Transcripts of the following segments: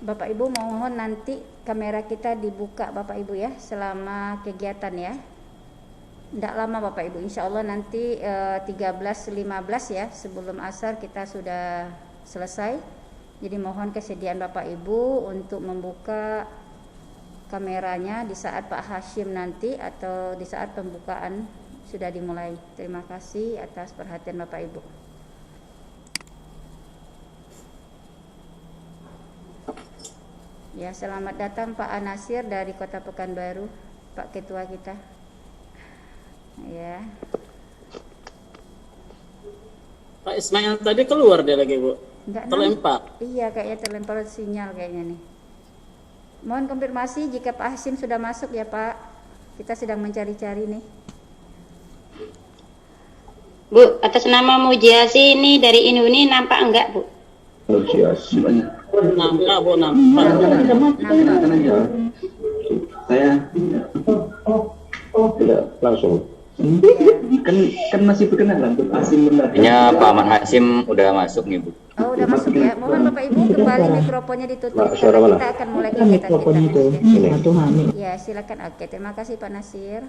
Bapak Ibu mohon nanti kamera kita dibuka Bapak Ibu ya selama kegiatan ya. Tidak lama Bapak Ibu, insya Allah nanti 13.15 ya sebelum asar kita sudah selesai. Jadi mohon kesediaan Bapak Ibu untuk membuka kameranya di saat Pak Hashim nanti atau di saat pembukaan sudah dimulai. Terima kasih atas perhatian Bapak Ibu. Ya, selamat datang Pak Anasir dari Kota Pekanbaru, Pak Ketua kita. Ya. Pak Ismail tadi keluar dia lagi, Bu. Enggak terlempar. Iya, kayaknya terlempar sinyal kayaknya nih. Mohon konfirmasi jika Pak Hashim sudah masuk ya, Pak. Kita sedang mencari-cari nih. Bu, atas nama Mujiasi ini dari Inuni nampak enggak, Bu? Mujiasi. Nampak, Bu, nampak. Saya tidak langsung. Kan masih perkenalan Pak Hashim benar. Artinya Pak Ahmad Hashim udah masuk nih, Bu. Oh, udah masuk ya. Mohon Bapak Ibu kembali mikrofonnya ditutup Nah, suara karena mana? kita akan mulai kegiatan kita. itu satu hamil. Ya, silakan. Oke, terima kasih Pak Nasir.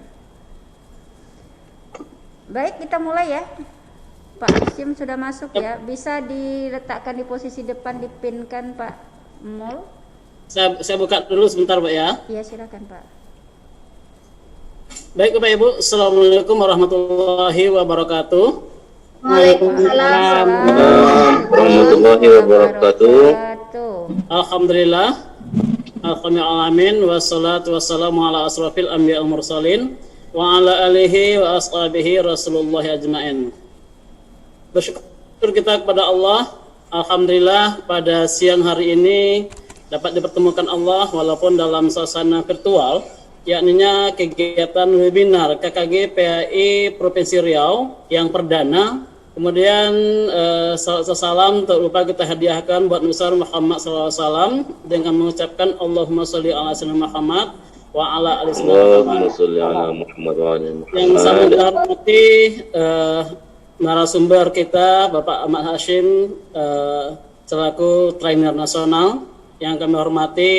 Baik, kita mulai ya. Pak Hashim sudah masuk ya. Bisa diletakkan di posisi depan, dipinkan Pak Mul. Saya buka dulu sebentar, Pak ya. Iya, silakan Pak. Baik, Bapak Ibu. Assalamualaikum warahmatullahi wabarakatuh. Waalaikumsalam. Warahmatullahi wabarakatuh. Alhamdulillah. Alhamdulillah. Wassalatu wassalamu ala asrafil anbiya wal mursalin wa ala alihi wa ashabihi Rasulullah ajmain. Bersyukur kita kepada Allah. Alhamdulillah pada siang hari ini dapat dipertemukan Allah walaupun dalam suasana virtual, yakninya kegiatan webinar KKG PAI Provinsi Riau yang perdana. Kemudian salam tak lupa kita hadiahkan buat Besar Muhammad SAW dengan mengucapkan Allahumma sholli ala sayyidina Muhammad wa ala ali sayyidina Muhammad. Yang sama dihormati narasumber kita Bapak Ahmad Hashim selaku trainer nasional, yang kami hormati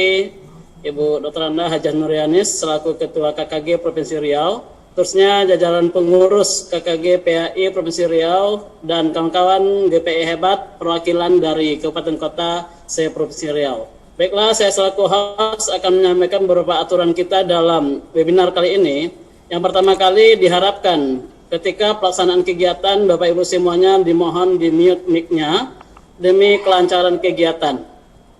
Ibu Dr. Anda Hajah Nuryanis selaku Ketua KKG Provinsi Riau, terusnya jajaran pengurus KKG PAI Provinsi Riau dan kawan-kawan GPI hebat perwakilan dari Kabupaten Kota se-Provinsi Riau. Baiklah, saya selaku host akan menyampaikan beberapa aturan kita dalam webinar kali ini. Yang pertama kali diharapkan ketika pelaksanaan kegiatan Bapak Ibu semuanya dimohon di mute mic-nya demi kelancaran kegiatan.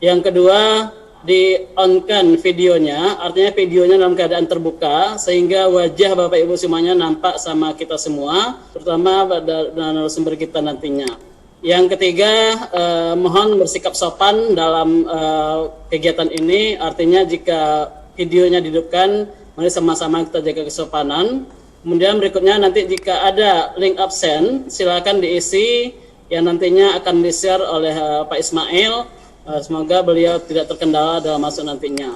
Yang kedua, di-on-kan videonya, artinya videonya dalam keadaan terbuka sehingga wajah Bapak Ibu semuanya nampak sama kita semua, terutama pada narasumber kita nantinya. Yang ketiga, mohon bersikap sopan dalam kegiatan ini, artinya jika videonya dihidupkan, mari sama-sama kita jaga kesopanan. Kemudian berikutnya nanti jika ada link absen, silakan diisi yang nantinya akan di-share oleh Pak Ismail. Semoga beliau tidak terkendala dalam masuk nantinya.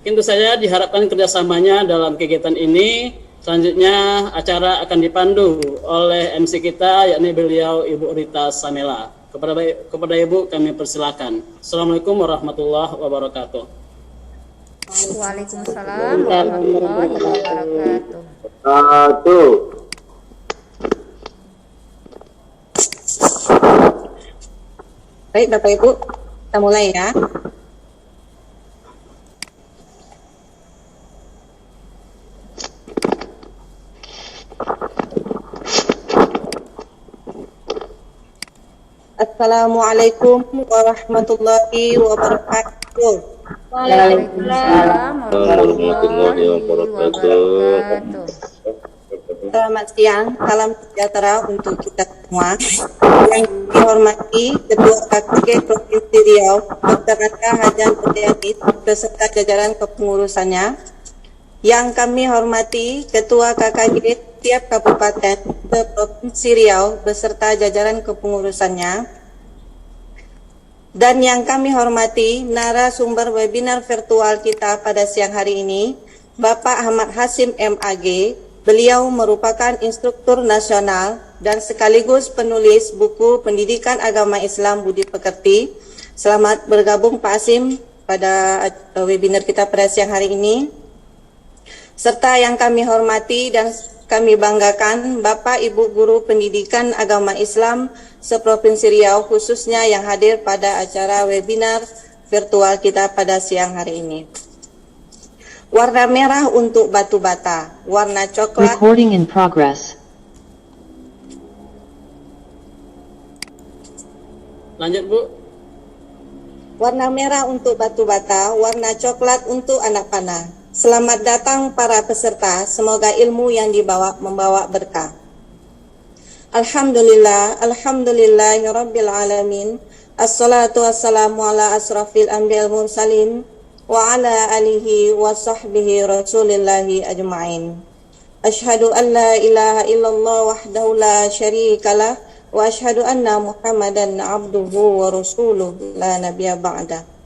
Tentu saja diharapkan kerjasamanya dalam kegiatan ini. Selanjutnya acara akan dipandu oleh MC kita, yakni beliau Ibu Rita Samela. Kepada Ibu kami persilakan. Assalamualaikum warahmatullahi wabarakatuh. Waalaikumsalam warahmatullahi wabarakatuh. Baik Bapak Ibu, kita mulai ya. Assalamualaikum warahmatullahi wabarakatuh. Waalaikumsalam warahmatullahi wabarakatuh. Selamat siang, salam sejahtera untuk kita semua. Yang dihormati Ketua KKG Provinsi Riau, Dr. Anda Hajah Nuryanis beserta jajaran kepengurusannya. Yang kami hormati Ketua KKG setiap kabupaten Provinsi Riau beserta jajaran kepengurusannya. Dan yang kami hormati narasumber webinar virtual kita pada siang hari ini, Bapak Ahmad Hashim MAG. Beliau merupakan instruktur nasional dan sekaligus penulis buku Pendidikan Agama Islam Budi Pekerti. Selamat bergabung Pak Hashim pada webinar kita pada siang hari ini. Serta yang kami hormati dan kami banggakan Bapak Ibu Guru Pendidikan Agama Islam seprovinsi Riau, khususnya yang hadir pada acara webinar virtual kita pada siang hari ini. Warna merah untuk batu bata, warna coklat. Recording in progress. Lanjut Bu. Warna merah untuk batu bata, warna coklat untuk anak panah. Selamat datang para peserta, semoga ilmu yang dibawa membawa berkah. Alhamdulillah, alhamdulillahirabbil alamin. Assalatu wassalamu ala asrafil anbiya'il mursalin wa ala alihi wa sahbihi rasulillahi ajma'in. Asyhadu an la ilaha illallah wahdahu la syarikalah wa asyhadu anna Muhammadan abduhu wa rasuluh la nabiyya ba'da.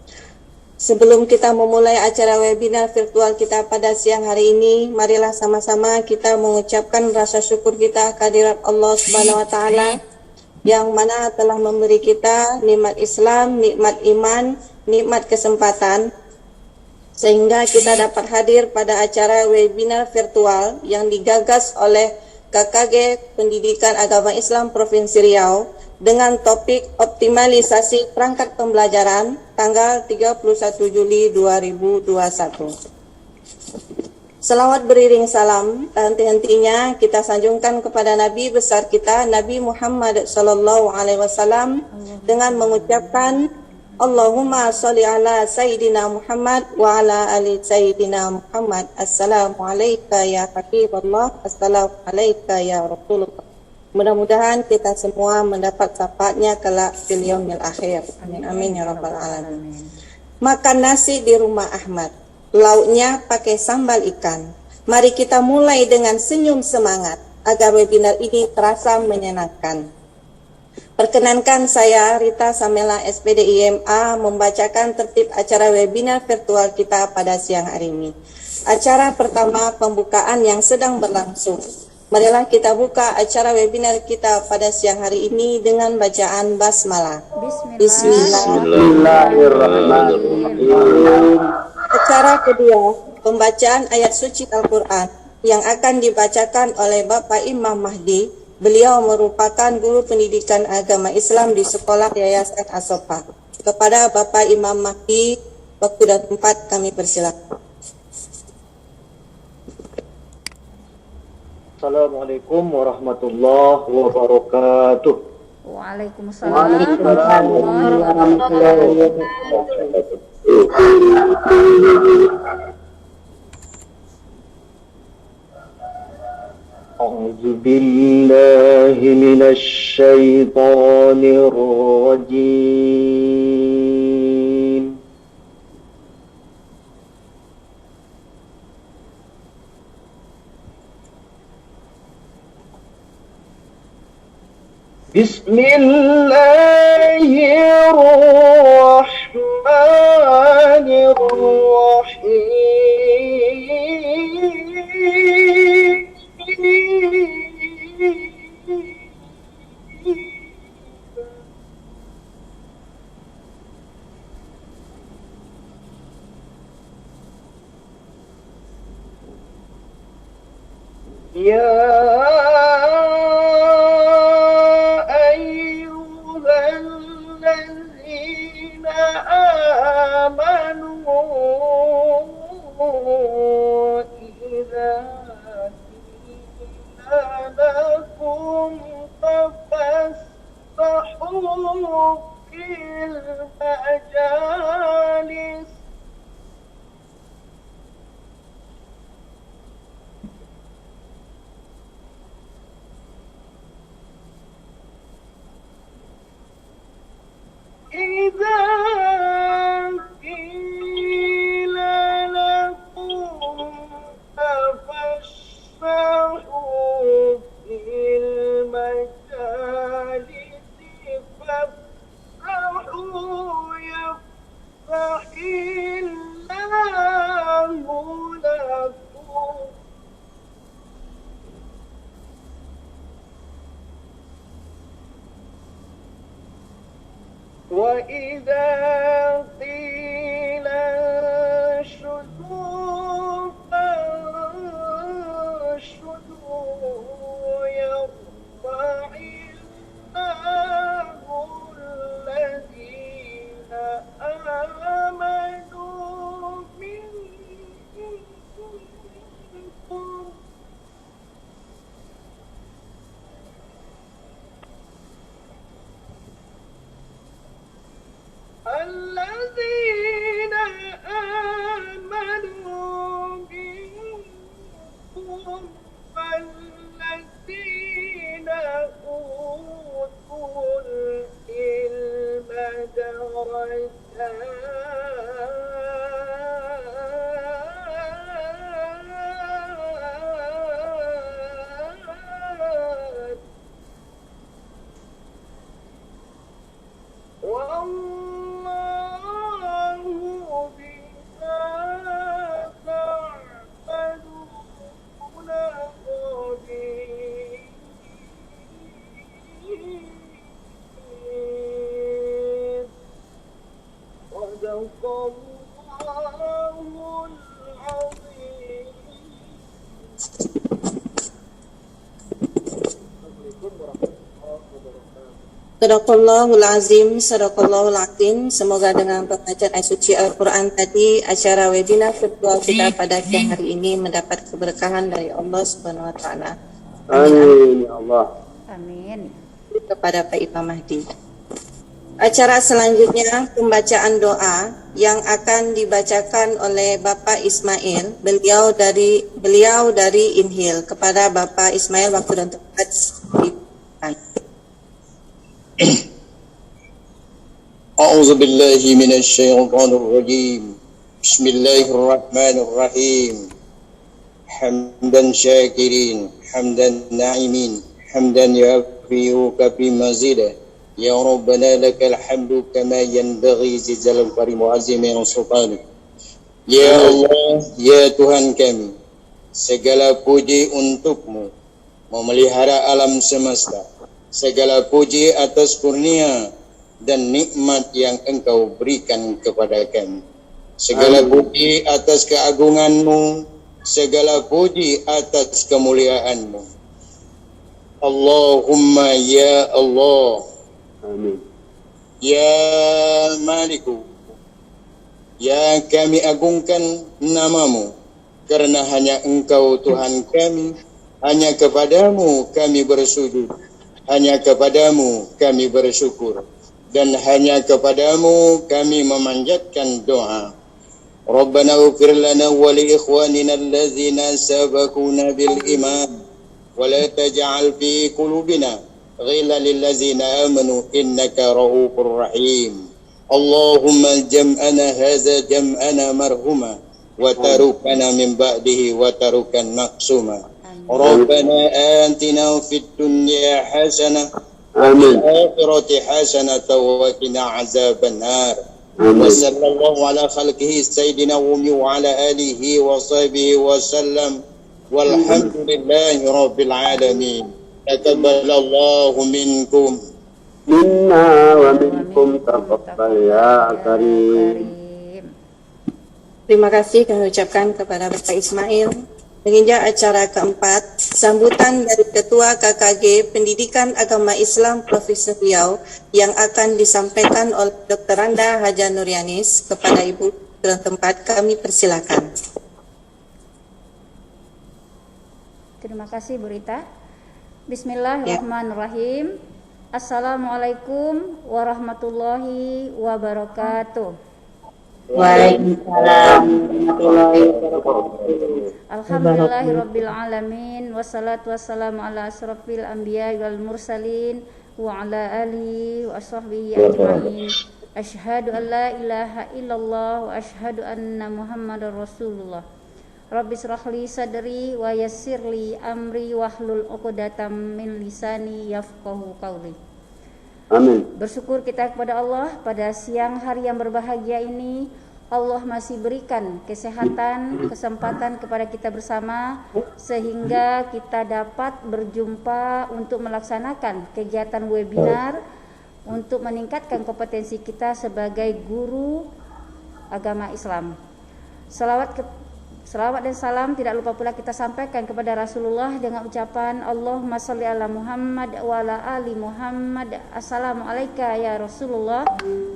Sebelum kita memulai acara webinar virtual kita pada siang hari ini, marilah sama-sama kita mengucapkan rasa syukur kita kehadirat Allah Subhanahu wa taala yang mana telah memberi kita nikmat Islam, nikmat iman, nikmat kesempatan sehingga kita dapat hadir pada acara webinar virtual yang digagas oleh KKG Pendidikan Agama Islam Provinsi Riau dengan topik optimalisasi perangkat pembelajaran tanggal 31 Juli 2021. Selawat beriring salam dan henti-hentinya kita sanjungkan kepada Nabi besar kita Nabi Muhammad sallallahu alaihi wasallam dengan mengucapkan Allahumma sholli ala Sayyidina Muhammad wa ala ali Sayyidina Muhammad. Assalamu alayka ya Habibullah, assalamu alayka ya Rasulullah. Mudah-mudahan kita semua mendapat syafaatnya kelak fil yaumil akhir. Amin amin ya rabbal alamin. Makan nasi di rumah Ahmad, lauknya pakai sambal ikan. Mari kita mulai dengan senyum semangat agar webinar ini terasa menyenangkan. Perkenankan saya Rita Samela SPD IMA membacakan tertib acara webinar virtual kita pada siang hari ini. Acara pertama pembukaan yang sedang berlangsung. Marilah kita buka acara webinar kita pada siang hari ini dengan bacaan basmalah. Bismillahirrahmanirrahim. Acara kedua, pembacaan ayat suci Al-Quran yang akan dibacakan oleh Bapak Imam Mahdi. Beliau merupakan guru pendidikan agama Islam di Sekolah Yayasan As-Sofa. Kepada Bapak Imam Mahdi, waktu dan tempat kami persilakan. Assalamualaikum warahmatullahi wabarakatuh. Waalaikumsalam warahmatullahi wabarakatuh. A'udzu billahi minasy syaithanir rajim. Bismillahirrahmanirrahim. يا أيها الذين آمنوا إذا قيل لكم تفسحوا في المجالس إذا قيل لكم تفسحوا في المجالس فافسحوا يفسح الله لكم وإذا قيل Sadaqallahul Azim. Sadaqallahul Azim, Sadaqallahul Azim. Semoga dengan pembacaan ayat suci Al-Quran tadi, acara webinar kedua kita pada siang hari ini mendapat keberkahan dari Allah Subhanahu Wa Taala. Amin ya Allah. Amin. Kepada Pak Imam Mahdi. Acara selanjutnya pembacaan doa yang akan dibacakan oleh Bapak Ismail. Beliau dari Inhil. Kepada Bapak Ismail, waktu dan tempat dipersilakan. أعوذ بالله من الشيطان الرجيم بسم الله الرحمن الرحيم حمدا شاكرين حمدا ناعمين حمدا يوفي في مزيده يا ربنا لك الحمد كما ينبغي جلال الكريم وعظيم سلطانك يا Allah ya Tuhan kami, segala puji untukmu memelihara alam semesta. Segala puji atas kurnia dan nikmat yang Engkau berikan kepada kami. Segala puji atas keagungan-Mu, segala puji atas kemuliaan-Mu. Allahumma ya Allah. Amin. Ya Maliku, ya kami agungkan nama-Mu, karena hanya Engkau Tuhan kami, hanya kepadamu kami bersujud, hanya kepadamu kami bersyukur, dan hanya kepadamu kami memanjatkan doa. Rabbana ighfir lana wa li ikhwanina allazina sabaquna bil iman wa la taj'al fi qulubina ghillan lil ladzina amanu innaka ra'ufur rahim. Allahumma jam'ana hadza jam'ana marhuma wa tarukana min ba'dihi wa tarukan maqsuma. Rabbana atina fid dunya hasanah wa fil akhirati hasanah wa qina azaban nar. Wa sallallahu ala khalqihi sayyidina wa ala alihi wa sahbihi wa sallam. Walhamdulillahi rabbil alamin. Taqabbalallahu minkum Minna wa minkum taqabbal ya karim. Terima kasih kami ucapkan kepada Bapak Ismail. Menginjak acara keempat, sambutan dari Ketua KKG Pendidikan Agama Islam Provinsi Riau yang akan disampaikan oleh Dr. Randa Haja Nuryanis. Kepada Ibu dalam tempat kami persilakan. Terima kasih Bu Rita. Bismillahirrahmanirrahim. Assalamualaikum warahmatullahi wabarakatuh. Waalaikumsalam warahmatullahi wabarakatuh. Alhamdulillahirabbil alamin wassalatu wassalamu ala asrofil anbiya wal mursalin wa ala alihi wa sahbihi ajma'in. Asyhadu an la ilaha illallah wa asyhadu anna Muhammadar Rasulullah. Rabbi shrahli sadri wa yassirli amri wahlul 'uqdatam min lisani yafqahu qawli. Amin. Bersyukur kita kepada Allah pada siang hari yang berbahagia ini. Allah masih berikan kesehatan, kesempatan kepada kita bersama sehingga kita dapat berjumpa untuk melaksanakan kegiatan webinar untuk meningkatkan kompetensi kita sebagai guru agama Islam. Salawat dan salam tidak lupa pula kita sampaikan kepada Rasulullah dengan ucapan Allahumma sholli ala Muhammad wa ala ali Muhammad. Assalamualaikum ya Rasulullah.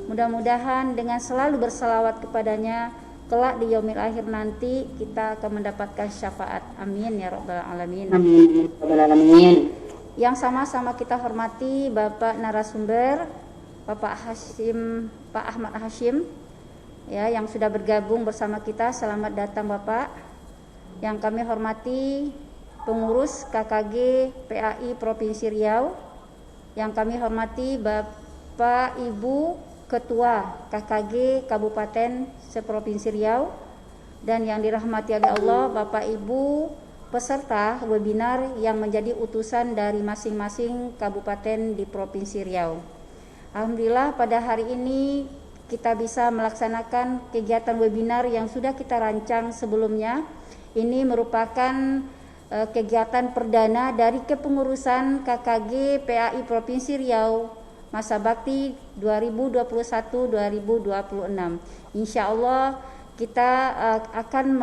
Mudah-mudahan dengan selalu bersalawat kepadanya kelak di yaumil akhir nanti kita akan mendapatkan syafaat. Amin ya rabbal alamin. Amin ya rabbal alamin. Yang sama-sama kita hormati Bapak narasumber, Bapak Ahmad Hashim, ya, yang sudah bergabung bersama kita. Selamat datang Bapak. Yang kami hormati pengurus KKG PAI Provinsi Riau, yang kami hormati Bapak Ibu Ketua KKG Kabupaten seprovinsi Riau, dan yang dirahmati oleh Allah Bapak Ibu peserta webinar yang menjadi utusan dari masing-masing kabupaten di Provinsi Riau. Alhamdulillah pada hari ini kita bisa melaksanakan kegiatan webinar yang sudah kita rancang sebelumnya. Ini merupakan kegiatan perdana dari kepengurusan KKG PAI Provinsi Riau Masa Bakti 2021-2026. Insya Allah kita akan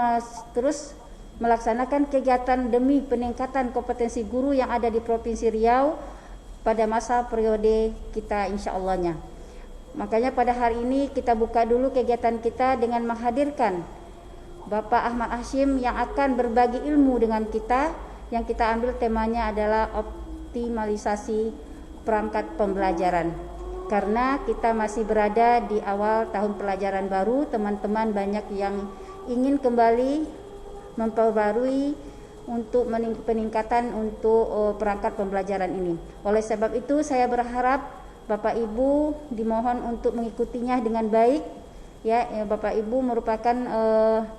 terus melaksanakan kegiatan demi peningkatan kompetensi guru yang ada di Provinsi Riau pada masa periode kita insya Allahnya. Makanya pada hari ini kita buka dulu kegiatan kita dengan menghadirkan Bapak Ahmad Hashim yang akan berbagi ilmu dengan kita, yang kita ambil temanya adalah optimalisasi perangkat pembelajaran. Karena kita masih berada di awal tahun pelajaran baru, teman-teman banyak yang ingin kembali memperbarui untuk peningkatan untuk perangkat pembelajaran ini. Oleh sebab itu saya berharap Bapak Ibu dimohon untuk mengikutinya dengan baik. Ya, Bapak Ibu merupakan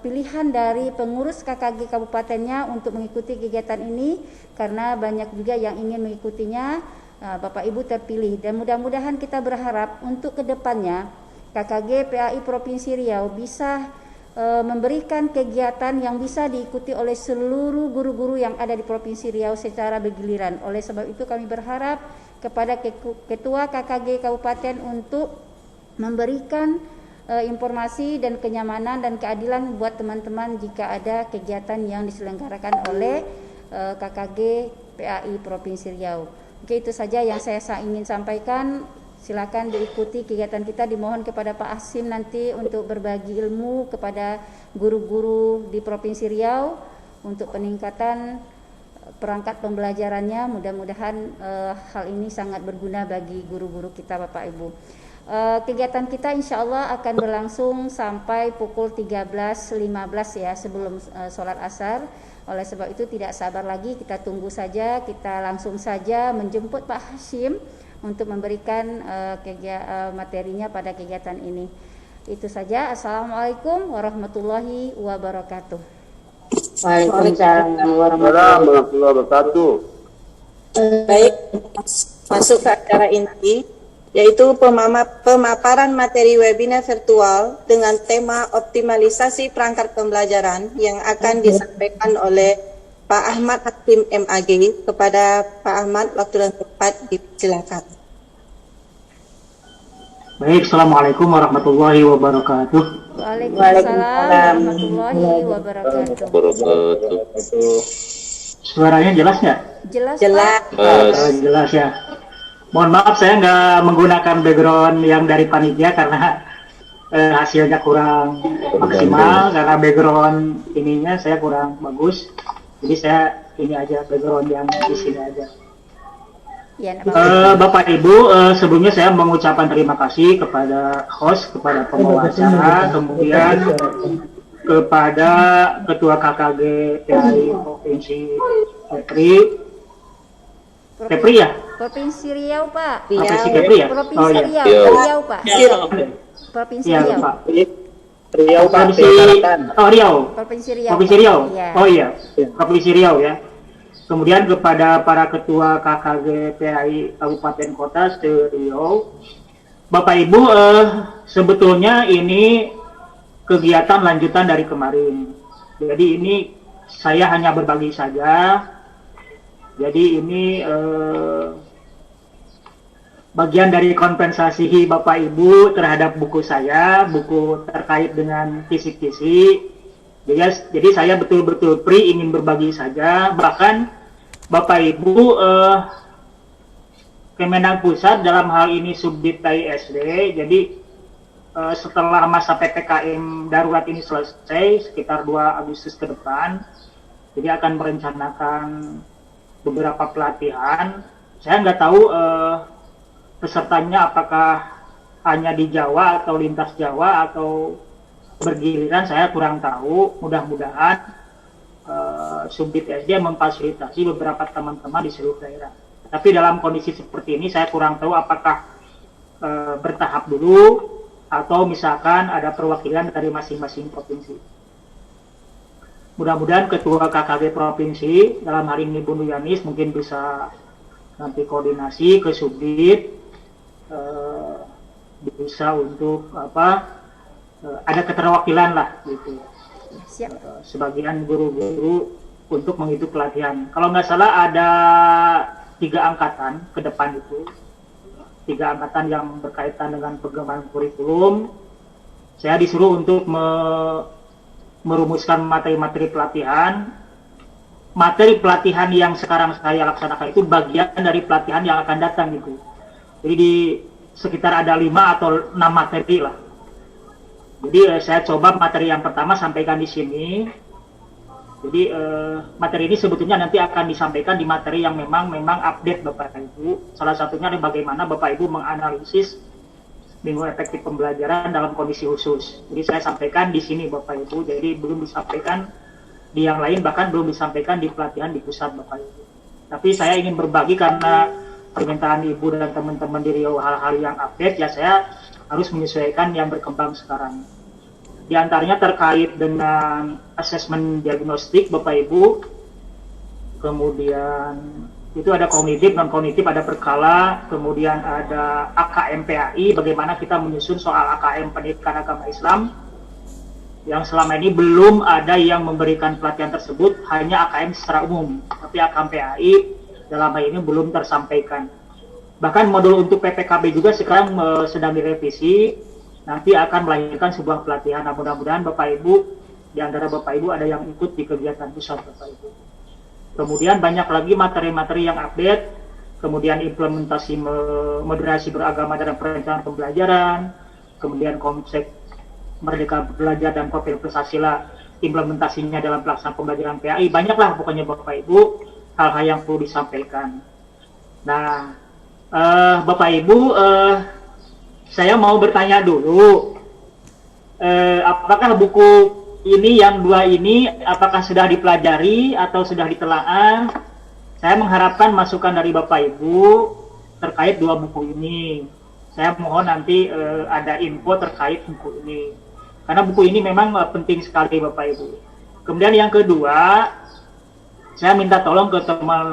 pilihan dari pengurus KKG kabupatennya untuk mengikuti kegiatan ini, karena banyak juga yang ingin mengikutinya. Bapak Ibu terpilih, dan mudah-mudahan kita berharap untuk kedepannya KKG PAI Provinsi Riau bisa memberikan kegiatan yang bisa diikuti oleh seluruh guru-guru yang ada di Provinsi Riau secara bergiliran. Oleh sebab itu kami berharap kepada Ketua KKG Kabupaten untuk memberikan informasi dan kenyamanan dan keadilan buat teman-teman jika ada kegiatan yang diselenggarakan oleh KKG PAI Provinsi Riau. Oke, itu saja yang saya ingin sampaikan. Silakan diikuti kegiatan kita. Dimohon kepada Pak Hashim nanti untuk berbagi ilmu kepada guru-guru di Provinsi Riau untuk peningkatan perangkat pembelajarannya. Mudah-mudahan hal ini sangat berguna bagi guru-guru kita, Bapak Ibu. Kegiatan kita insya Allah akan berlangsung sampai pukul 13.15 ya, sebelum sholat asar. Oleh sebab itu tidak sabar lagi, kita tunggu saja, kita langsung saja menjemput Pak Hashim untuk memberikan materinya pada kegiatan ini. Itu saja. Assalamualaikum warahmatullahi wabarakatuh. Waalaikumsalam warahmatullahi wabarakatuh. Baik, masuk ke acara inti, yaitu pemaparan materi webinar virtual dengan tema optimalisasi perangkat pembelajaran yang akan disampaikan oleh Pak Ahmad Hashim MAG. Kepada Pak Ahmad, waktu dan tempat dipersilakan. Baik, Assalamualaikum warahmatullahi wabarakatuh. Waalaikumsalam warahmatullahi wabarakatuh. Suaranya jelas nggak? Jelas. Jelas ya. Mohon maaf saya nggak menggunakan background yang dari panitia karena hasilnya kurang maksimal, karena background ininya saya kurang bagus. Jadi saya ini aja background yang di sini aja. Ya, Bapak Ibu, sebelumnya saya mengucapkan terima kasih kepada host, kepada pembawa acara, kemudian kepada Ketua KKG PAI Provinsi Kepri ya? Provinsi Riau, Pak. Provinsi Kepri ya? Provinsi Riau, Pak. Provinsi Riau. Pak. Riau, Pak. Riau. Provinsi Riau. Provinsi Riau. Ya. Oh iya, Provinsi Riau ya. Kemudian kepada para ketua KKG PAI Kabupaten Kota Riau, Bapak Ibu, sebetulnya ini kegiatan lanjutan dari kemarin. Jadi ini saya hanya berbagi saja. Jadi ini bagian dari kompensasi Bapak Ibu terhadap buku saya, buku terkait dengan kisi-kisi. Jadi saya betul-betul free ingin berbagi saja. Bahkan Bapak Ibu Kemenag Pusat dalam hal ini Subdit TAI-SD. Jadi setelah masa PPKM darurat ini selesai sekitar 2 Agustus ke depan, jadi akan merencanakan beberapa pelatihan. Saya nggak tahu pesertanya apakah hanya di Jawa atau lintas Jawa atau bergiliran, saya kurang tahu. Mudah-mudahan Subdit SD memfasilitasi beberapa teman-teman di seluruh daerah. Tapi dalam kondisi seperti ini saya kurang tahu apakah bertahap dulu atau misalkan ada perwakilan dari masing-masing provinsi. Mudah-mudahan Ketua KKG Provinsi dalam hari ini Bu Yanis mungkin bisa nanti koordinasi ke Subdit, bisa untuk ada keterwakilan lah gitu. Siap. Sebagian guru-guru untuk mengikuti pelatihan. Kalau nggak salah ada 3 angkatan ke depan itu. 3 angkatan yang berkaitan dengan pengembangan kurikulum. Saya disuruh untuk merumuskan materi-materi pelatihan. Materi pelatihan yang sekarang saya laksanakan itu bagian dari pelatihan yang akan datang gitu. Jadi di sekitar ada 5 atau 6 materi lah. Jadi saya coba materi yang pertama sampaikan di sini. Jadi materi ini sebetulnya nanti akan disampaikan di materi yang memang update Bapak Ibu. Salah satunya adalah bagaimana Bapak Ibu menganalisis minggu efektif pembelajaran dalam kondisi khusus. Jadi saya sampaikan di sini Bapak Ibu. Jadi belum disampaikan di yang lain, bahkan belum disampaikan di pelatihan di pusat Bapak Ibu. Tapi saya ingin berbagi karena permintaan Ibu dan teman-teman di Riau hal-hal yang update, ya saya harus menyesuaikan yang berkembang sekarang. Di antaranya terkait dengan asesmen diagnostik Bapak Ibu, kemudian itu ada kognitif, non kognitif, ada berkala, kemudian ada AKM PAI, bagaimana kita menyusun soal AKM pendidikan agama Islam, yang selama ini belum ada yang memberikan pelatihan tersebut, hanya AKM secara umum, tapi AKM PAI dalam hal ini belum tersampaikan. Bahkan modul untuk PPKB juga sekarang sedang direvisi, nanti akan melahirkan sebuah pelatihan. Nah, mudah-mudahan Bapak Ibu, di antara Bapak Ibu ada yang ikut di kegiatan pusat Bapak Ibu. Kemudian banyak lagi materi-materi yang update, kemudian implementasi moderasi beragama dalam perencanaan pembelajaran, kemudian konsep Merdeka Belajar dan Profil Pancasila, implementasinya dalam pelaksanaan pembelajaran PAI, banyaklah pokoknya Bapak Ibu hal-hal yang perlu disampaikan. Nah, Bapak Ibu, saya mau bertanya dulu, apakah buku ini yang 2 ini, apakah sudah dipelajari atau sudah ditelaah? Saya mengharapkan masukan dari Bapak Ibu terkait 2 buku ini. Saya mohon nanti ada info terkait buku ini. Karena buku ini memang penting sekali Bapak Ibu. Kemudian yang kedua, saya minta tolong ke teman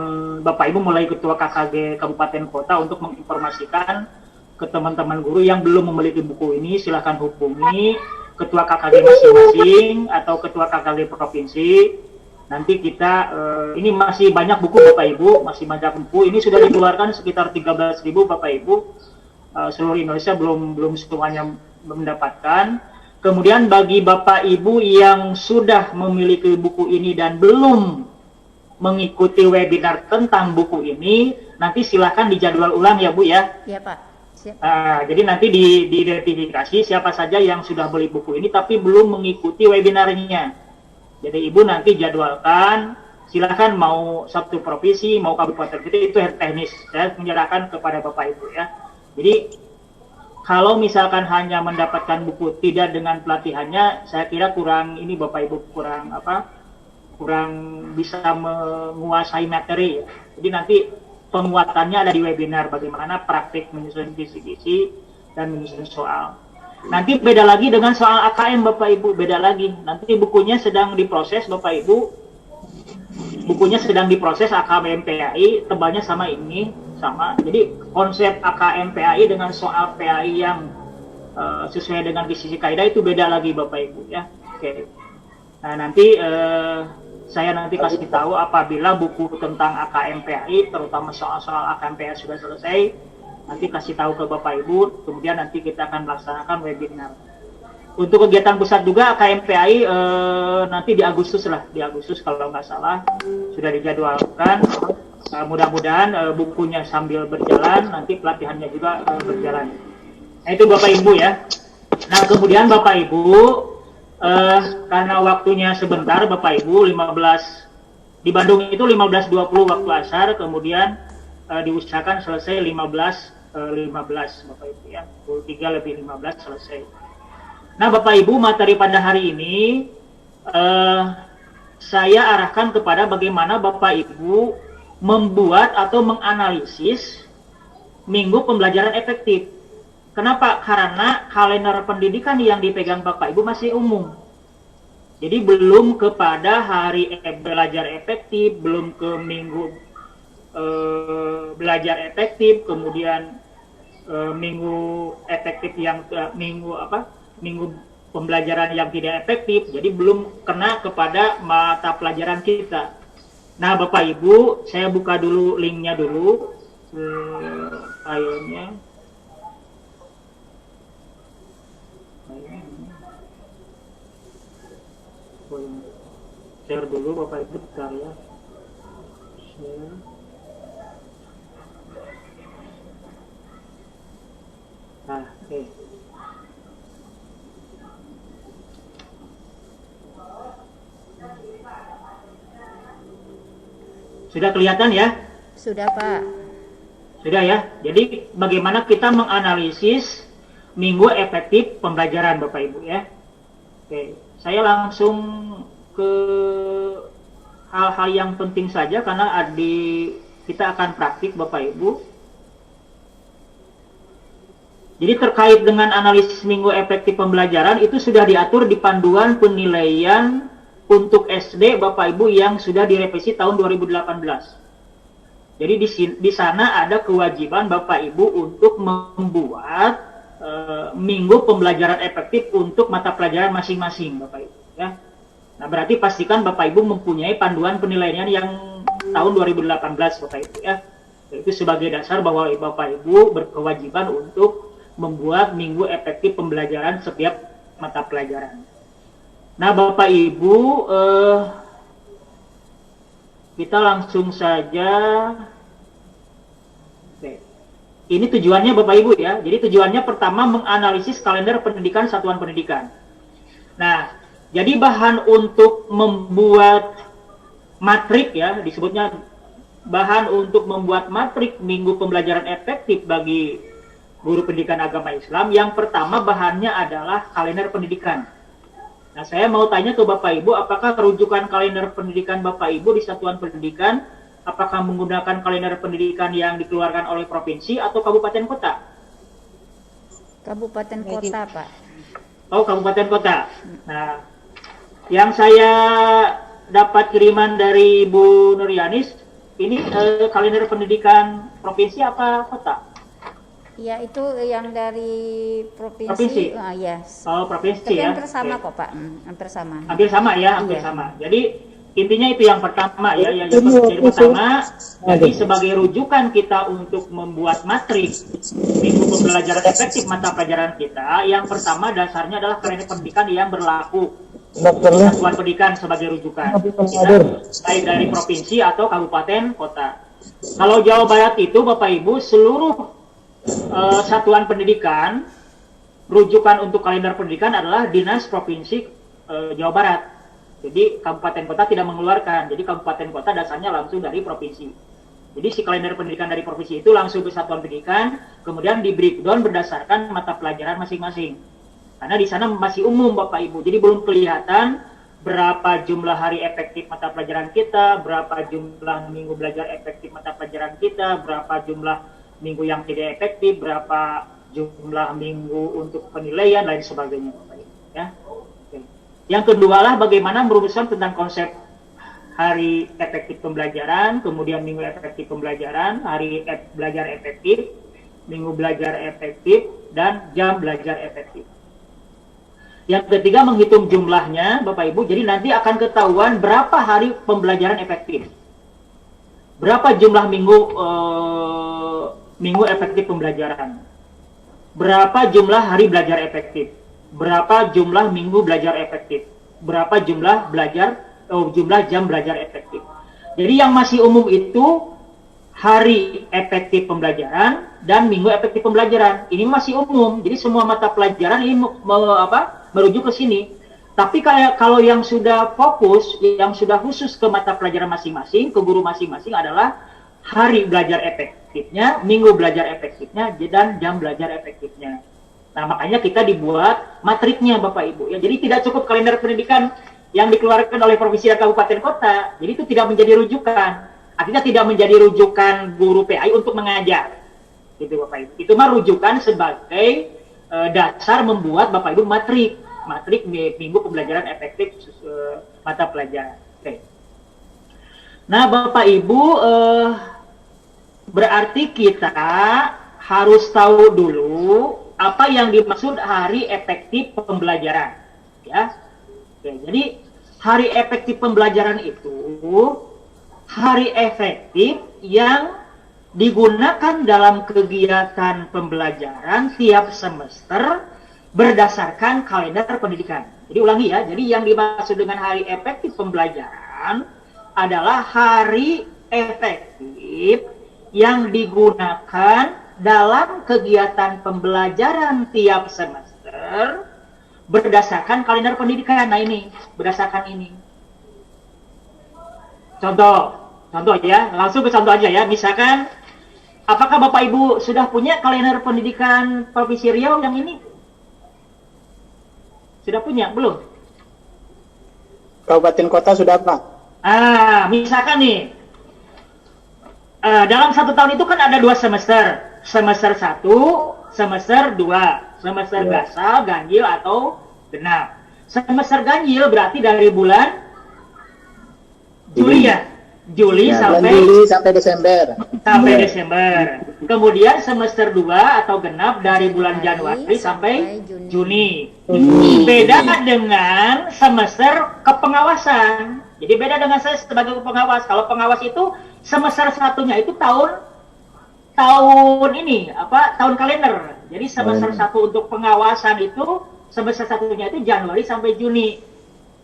Bapak Ibu mulai Ketua KKG Kabupaten Kota untuk menginformasikan ke teman-teman guru yang belum memiliki buku ini, silahkan hubungi Ketua KKG masing-masing atau Ketua KKG Provinsi. Nanti kita, ini masih banyak buku Bapak Ibu, masih banyak buku. Ini sudah dikeluarkan sekitar 13.000 Bapak Ibu. Seluruh Indonesia belum semuanya mendapatkan. Kemudian bagi Bapak Ibu yang sudah memiliki buku ini dan belum mengikuti webinar tentang buku ini, nanti silakan dijadwal ulang ya Bu ya. Iya Pak. Siap. Jadi nanti diidentifikasi siapa saja yang sudah beli buku ini tapi belum mengikuti webinarnya. Jadi Ibu nanti jadwalkan, silakan mau satu provinsi, mau kabupaten, itu teknis. Saya menyerahkan kepada Bapak Ibu ya. Jadi kalau misalkan hanya mendapatkan buku tidak dengan pelatihannya, saya kira kurang ini Bapak Ibu kurang bisa menguasai materi. Jadi nanti penguatannya ada di webinar bagaimana praktik menyusun kisi-kisi dan menyusun soal. Nanti beda lagi dengan soal AKM Bapak Ibu, beda lagi. Nanti bukunya sedang diproses Bapak Ibu. Bukunya sedang diproses AKM PAI, tebalnya sama ini, sama. Jadi konsep AKM PAI dengan soal PAI yang sesuai dengan kisi kaidah itu beda lagi Bapak Ibu ya. Oke. Nah, nanti saya nanti kasih tahu apabila buku tentang AKM PAI, terutama soal-soal AKM PAI sudah selesai, nanti kasih tahu ke Bapak Ibu, kemudian nanti kita akan melaksanakan webinar. Untuk kegiatan pusat juga AKM PAI nanti di Agustus kalau nggak salah sudah dijadwalkan. Mudah-mudahan bukunya sambil berjalan, nanti pelatihannya juga berjalan. Nah, itu Bapak Ibu ya. Nah, kemudian Bapak Ibu, karena waktunya sebentar Bapak Ibu, 15 di Bandung itu 15.20 waktu asar, kemudian diusahakan selesai 15 Bapak Ibu ya, 3:15 selesai. Nah Bapak Ibu, materi pada hari ini saya arahkan kepada bagaimana Bapak Ibu membuat atau menganalisis minggu pembelajaran efektif. Kenapa? Karena kalender pendidikan yang dipegang Bapak Ibu masih umum. Jadi belum kepada hari belajar efektif, belum ke minggu belajar efektif, kemudian minggu efektif yang minggu pembelajaran yang tidak efektif. Jadi belum kena kepada mata pelajaran kita. Nah Bapak Ibu, saya buka dulu linknya dulu, filenya. share dulu Bapak Ibu, bentar ya. Share. Nah, oke. Sudah kelihatan ya? Sudah, Pak. Sudah ya. Jadi bagaimana kita menganalisis minggu efektif pembelajaran Bapak Ibu ya. Oke, saya langsung ke hal-hal yang penting saja karena kita akan praktik Bapak Ibu. Jadi terkait dengan analisis minggu efektif pembelajaran itu sudah diatur di panduan penilaian untuk SD Bapak Ibu yang sudah direvisi tahun 2018. Jadi di sana ada kewajiban Bapak Ibu untuk membuat minggu pembelajaran efektif untuk mata pelajaran masing-masing Bapak Ibu ya. Nah, berarti pastikan Bapak Ibu mempunyai panduan penilaian yang tahun 2018 Bapak Ibu ya. Itu sebagai dasar bahwa Bapak Ibu berkewajiban untuk membuat minggu efektif pembelajaran setiap mata pelajaran. Nah, Bapak Ibu, kita langsung saja. Oke. Ini tujuannya Bapak Ibu ya. Jadi tujuannya pertama menganalisis kalender pendidikan satuan pendidikan. Nah, jadi bahan untuk membuat matrik ya, disebutnya bahan untuk membuat matrik minggu pembelajaran efektif bagi guru pendidikan agama Islam. Yang pertama bahannya adalah kalender pendidikan. Nah, saya mau tanya ke Bapak Ibu, apakah rujukan kalender pendidikan Bapak Ibu di satuan pendidikan, apakah menggunakan kalender pendidikan yang dikeluarkan oleh provinsi atau kabupaten kota? Kabupaten kota, Pak. Oh, kabupaten kota. Nah, yang saya dapat kiriman dari Bu Nuryanis, ini kalender pendidikan provinsi apa kota? Ya, itu yang dari provinsi. Yes. Oh, provinsi. Tapi ya. Hampir sama kok, Pak. Hampir sama. Hampir sama ya, hampir Iya. sama. Jadi intinya itu yang pertama ya, yang pertama. Jadi sebagai rujukan kita untuk membuat matrik minggu pembelajaran efektif mata pelajaran kita, yang pertama dasarnya adalah kalender pendidikan yang berlaku satuan pendidikan sebagai rujukan. Kita, baik dari provinsi atau kabupaten kota. Kalau Jawa Barat itu Bapak Ibu seluruh satuan pendidikan, rujukan untuk kalender pendidikan adalah Dinas Provinsi Jawa Barat. Jadi kabupaten kota tidak mengeluarkan. Jadi kabupaten kota dasarnya langsung dari provinsi. Jadi si kalender pendidikan dari provinsi itu langsung ke satuan pendidikan, kemudian di breakdown berdasarkan mata pelajaran masing-masing. Karena di sana masih umum Bapak Ibu. Jadi belum kelihatan berapa jumlah hari efektif mata pelajaran kita, berapa jumlah minggu belajar efektif mata pelajaran kita, berapa jumlah minggu yang tidak efektif, berapa jumlah minggu untuk penilaian, lain sebagainya Bapak Ibu ya. Oke. Yang kedua lah bagaimana merumuskan tentang konsep hari efektif pembelajaran, kemudian minggu efektif pembelajaran, hari belajar efektif, minggu belajar efektif, dan jam belajar efektif. Yang ketiga menghitung jumlahnya Bapak Ibu, jadi nanti akan ketahuan berapa hari pembelajaran efektif, berapa jumlah minggu efektif pembelajaran, berapa jumlah hari belajar efektif, berapa jumlah minggu belajar efektif, berapa jumlah jam belajar efektif. Jadi yang masih umum itu hari efektif pembelajaran dan minggu efektif pembelajaran. Ini masih umum. Jadi semua mata pelajaran ini merujuk ke sini. Tapi kalau yang sudah fokus, yang sudah khusus ke mata pelajaran masing-masing, ke guru masing-masing adalah hari belajar efektifnya, minggu belajar efektifnya, dan jam belajar efektifnya. Nah, makanya kita dibuat matriknya Bapak Ibu. Ya, jadi tidak cukup kalender pendidikan yang dikeluarkan oleh provinsi dan kabupaten kota. Jadi itu tidak menjadi rujukan. Artinya tidak menjadi rujukan guru PAI untuk mengajar. Gitu Bapak Ibu. Itu mah rujukan sebagai dasar membuat Bapak Ibu matrik minggu pembelajaran efektif mata pelajaran. Oke. Nah, Bapak Ibu, berarti kita harus tahu dulu apa yang dimaksud hari efektif pembelajaran, ya. Oke, jadi hari efektif pembelajaran itu hari efektif yang digunakan dalam kegiatan pembelajaran tiap semester berdasarkan kalender pendidikan. Jadi ulangi ya, jadi yang dimaksud dengan hari efektif pembelajaran adalah hari efektif yang digunakan dalam kegiatan pembelajaran tiap semester berdasarkan kalender pendidikan. Nah ini, berdasarkan ini. Contoh ya, langsung ke contoh aja ya. Misalkan, apakah Bapak Ibu sudah punya kalender pendidikan Provinsi Riau yang ini? Sudah punya? Belum? Kabupaten kota sudah Pak. Misalkan nih, dalam 1 tahun itu kan ada 2 semester. Semester 1, semester 2. Semester gasal, ganjil, atau genap. Semester ganjil berarti dari bulan Juli ya? Juli sampai Desember. Kemudian semester 2 atau genap dari bulan Januari sampai Juni. Beda dengan semester kepengawasan. Jadi beda dengan saya sebagai pengawas. Kalau pengawas itu semester satunya itu tahun ini tahun kalender. Jadi semester 1 untuk pengawasan itu semester satunya itu Januari sampai Juni.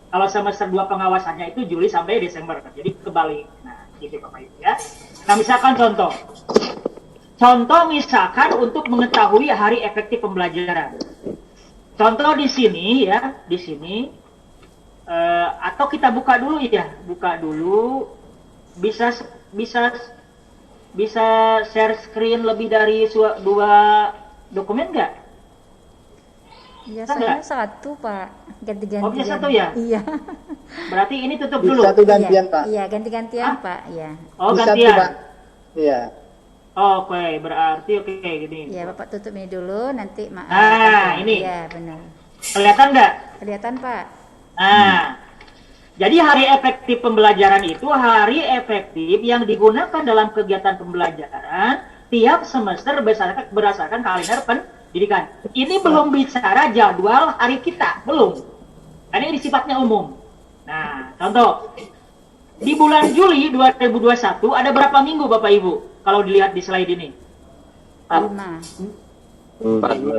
Kalau semester 2 pengawasannya itu Juli sampai Desember. Jadi kebalik. Nah, gitu Bapak Ibu ya. Nah, misalkan contoh misalkan untuk mengetahui hari efektif pembelajaran. Contoh di sini ya, atau kita buka dulu ya, bisa share screen lebih dari 2 dokumen nggak? Biasanya 1 Pak, ganti-gantian. Oh bisa 1 ya? Iya. Berarti ini tutup dulu. Satu gantian Pak. Iya, ganti-gantian Pak. Iya. Oh Bisa gantian. Pak. Iya. Oke, berarti gini. Iya, Bapak tutup ini dulu, nanti maaf. Ini. Iya, benar. Kelihatan nggak? Kelihatan Pak. Jadi hari efektif pembelajaran itu hari efektif yang digunakan dalam kegiatan pembelajaran tiap semester berdasarkan kalender pendidikan. Ini belum bicara jadwal hari kita, belum. Karena ini sifatnya umum. Nah, contoh. Di bulan Juli 2021 ada berapa minggu Bapak Ibu? Kalau dilihat di slide ini. 5.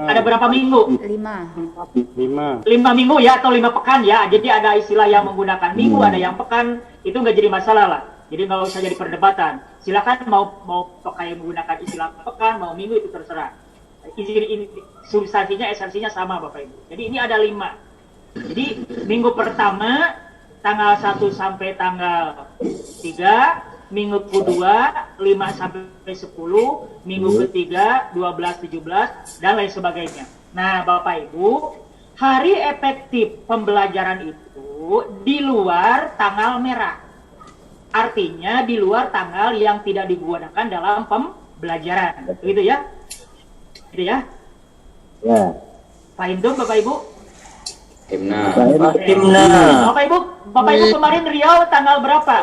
Ada berapa minggu? 5 minggu ya, atau 5 pekan ya. Jadi ada istilah yang menggunakan minggu, ada yang pekan. Itu nggak jadi masalah lah. Jadi nggak usah jadi perdebatan. Silakan mau pakai menggunakan istilah pekan, mau minggu, itu terserah. Substansinya, esensinya sama Bapak Ibu. Jadi ini ada 5. Jadi minggu pertama tanggal 1 sampai tanggal 3, minggu kedua 5 sampai 10, minggu ketiga 12, 17, dan lain sebagainya. Nah Bapak Ibu, hari efektif pembelajaran itu di luar tanggal merah. Artinya di luar tanggal yang tidak digunakan dalam pembelajaran. Begitu ya? Gitu ya? Ya. Paham dong Bapak Ibu? Bapak Ibu kemarin Riau tanggal berapa?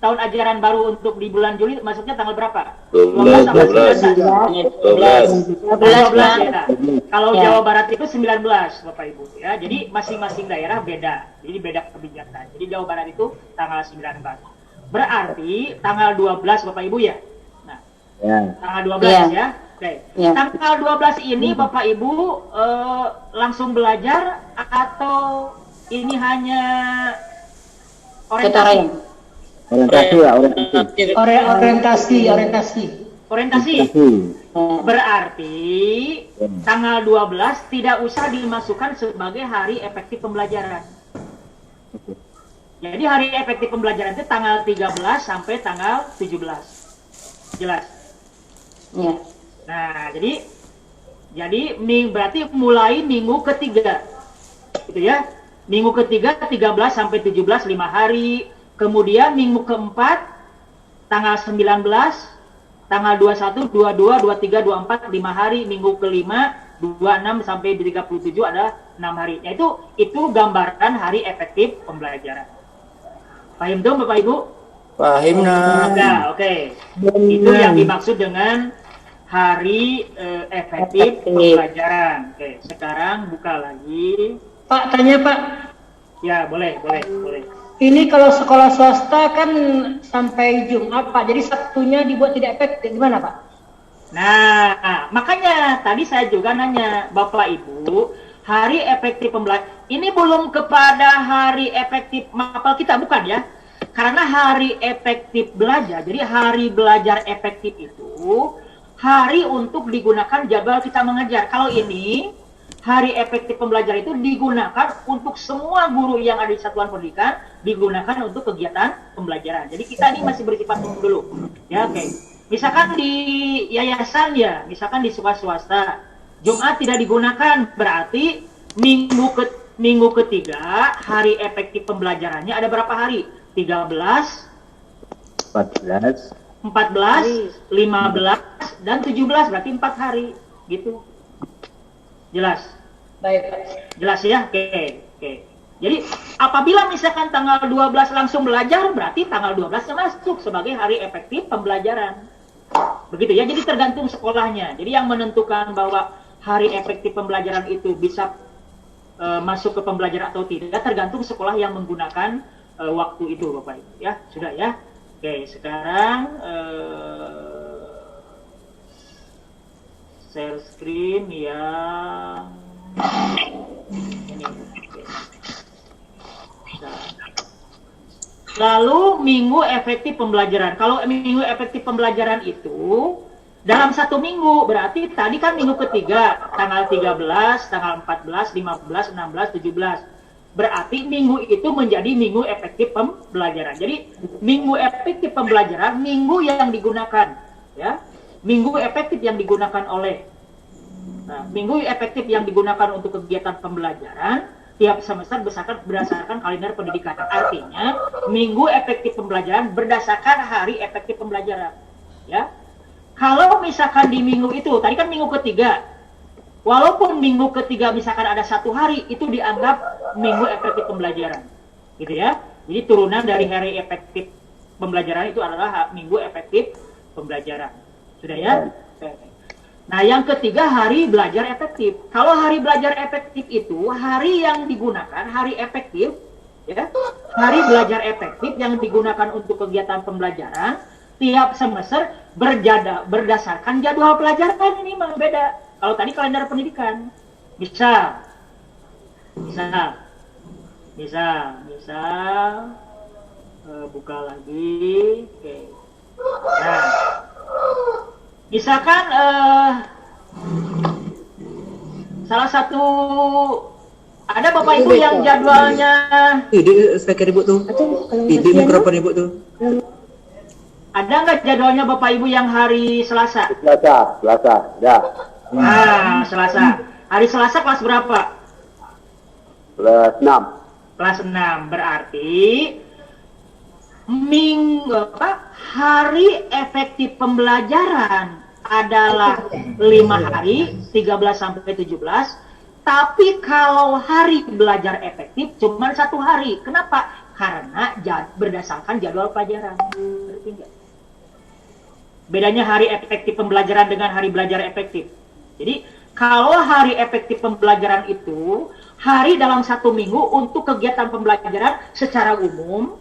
Tahun ajaran baru untuk di bulan Juli masuknya tanggal berapa? 12 ya. Kalau Jawa Barat itu 19 Bapak Ibu ya. Jadi masing-masing daerah beda. Jadi beda kebijakan. Jadi Jawa Barat itu tanggal 19. Berarti tanggal 12 Bapak Ibu ya. Nah, tanggal 12 ya. Oke. Tanggal 12 ini Bapak Ibu langsung belajar atau ini hanya orientasi? Orientasi. Berarti tanggal 12 tidak usah dimasukkan sebagai hari efektif pembelajaran. Jadi hari efektif pembelajaran itu tanggal 13 sampai tanggal 17. Jelas? Ya. Nah, jadi berarti mulai minggu ketiga. Gitu ya. Minggu ketiga 13 sampai 17 5 hari. Kemudian minggu keempat tanggal 19, tanggal 21, 22, 23, 24 5 hari, minggu kelima 26 sampai 37 ada 6 hari. Itu gambaran hari efektif pembelajaran. Paham dong Bapak Ibu? Paham nah. Oke. Itu yang dimaksud dengan hari efektif pembelajaran. Oke, sekarang buka lagi. Pak, tanya Pak. Ya, boleh. Ini kalau sekolah swasta kan sampai Jumat Pak, jadi Sabtunya dibuat tidak efektif, gimana Pak? Nah, makanya tadi saya juga nanya Bapak Ibu, hari efektif pembelajaran. Ini belum kepada hari efektif mapel kita, bukan ya? Karena hari efektif belajar, jadi hari belajar efektif itu hari untuk digunakan jadwal kita mengajar. Kalau ini hari efektif pembelajaran itu digunakan untuk semua guru yang ada di satuan pendidikan, digunakan untuk kegiatan pembelajaran. Jadi kita ini masih bersifat umum dulu. Ya, oke. Misalkan di yayasan ya, misalkan di swasta, Jumat tidak digunakan, berarti minggu ketiga hari efektif pembelajarannya ada berapa hari? 13, 14, 15, dan 17, berarti 4 hari, gitu. Jelas? Baik, Pak. Jelas ya? Oke. Jadi apabila misalkan tanggal 12 langsung belajar, berarti tanggal 12 masuk sebagai hari efektif pembelajaran. Begitu ya, jadi tergantung sekolahnya. Jadi yang menentukan bahwa hari efektif pembelajaran itu bisa masuk ke pembelajaran atau tidak, tergantung sekolah yang menggunakan waktu itu, Bapak Ibu. Ya, sudah ya? Oke, sekarang share screen yang ini. Lalu minggu efektif pembelajaran. Kalau minggu efektif pembelajaran itu dalam 1 minggu, berarti tadi kan minggu ketiga, tanggal 13, tanggal 14, 15, 16, 17. Berarti minggu itu menjadi minggu efektif pembelajaran. Jadi minggu efektif pembelajaran, minggu yang digunakan, ya, minggu efektif yang digunakan oleh, minggu efektif yang digunakan untuk kegiatan pembelajaran tiap semester berdasarkan kalender pendidikan. Artinya minggu efektif pembelajaran berdasarkan hari efektif pembelajaran. Ya, kalau misalkan di minggu itu, tadi kan minggu ketiga. Walaupun minggu ketiga misalkan ada 1 hari, itu dianggap minggu efektif pembelajaran, gitu ya. Jadi turunan dari hari efektif pembelajaran itu adalah minggu efektif pembelajaran. Sudah ya? Nah, yang ketiga hari belajar efektif. Kalau hari belajar efektif itu hari yang digunakan, hari efektif, ya, hari belajar efektif yang digunakan untuk kegiatan pembelajaran tiap semester berdasarkan jadwal pelajaran. Ini memang beda. Kalau tadi kalender pendidikan, bisa, buka lagi, oke. Nah, misalkan salah satu ada Bapak Ibu yang jadwalnya. Ini speaker Ibu tuh, di mikrofon Ibu tuh. Ada nggak jadwalnya Bapak Ibu yang hari Selasa? Selasa, ya. Nah, Selasa. Hari Selasa kelas berapa? Kelas 6. Kelas 6. Berarti hari efektif pembelajaran adalah 5 hari, 13 sampai 17. Tapi kalau hari belajar efektif cuma 1 hari. Kenapa? Karena berdasarkan jadwal pelajaran. Berarti enggak? Bedanya hari efektif pembelajaran dengan hari belajar efektif. Jadi, kalau hari efektif pembelajaran itu, hari dalam 1 minggu untuk kegiatan pembelajaran secara umum,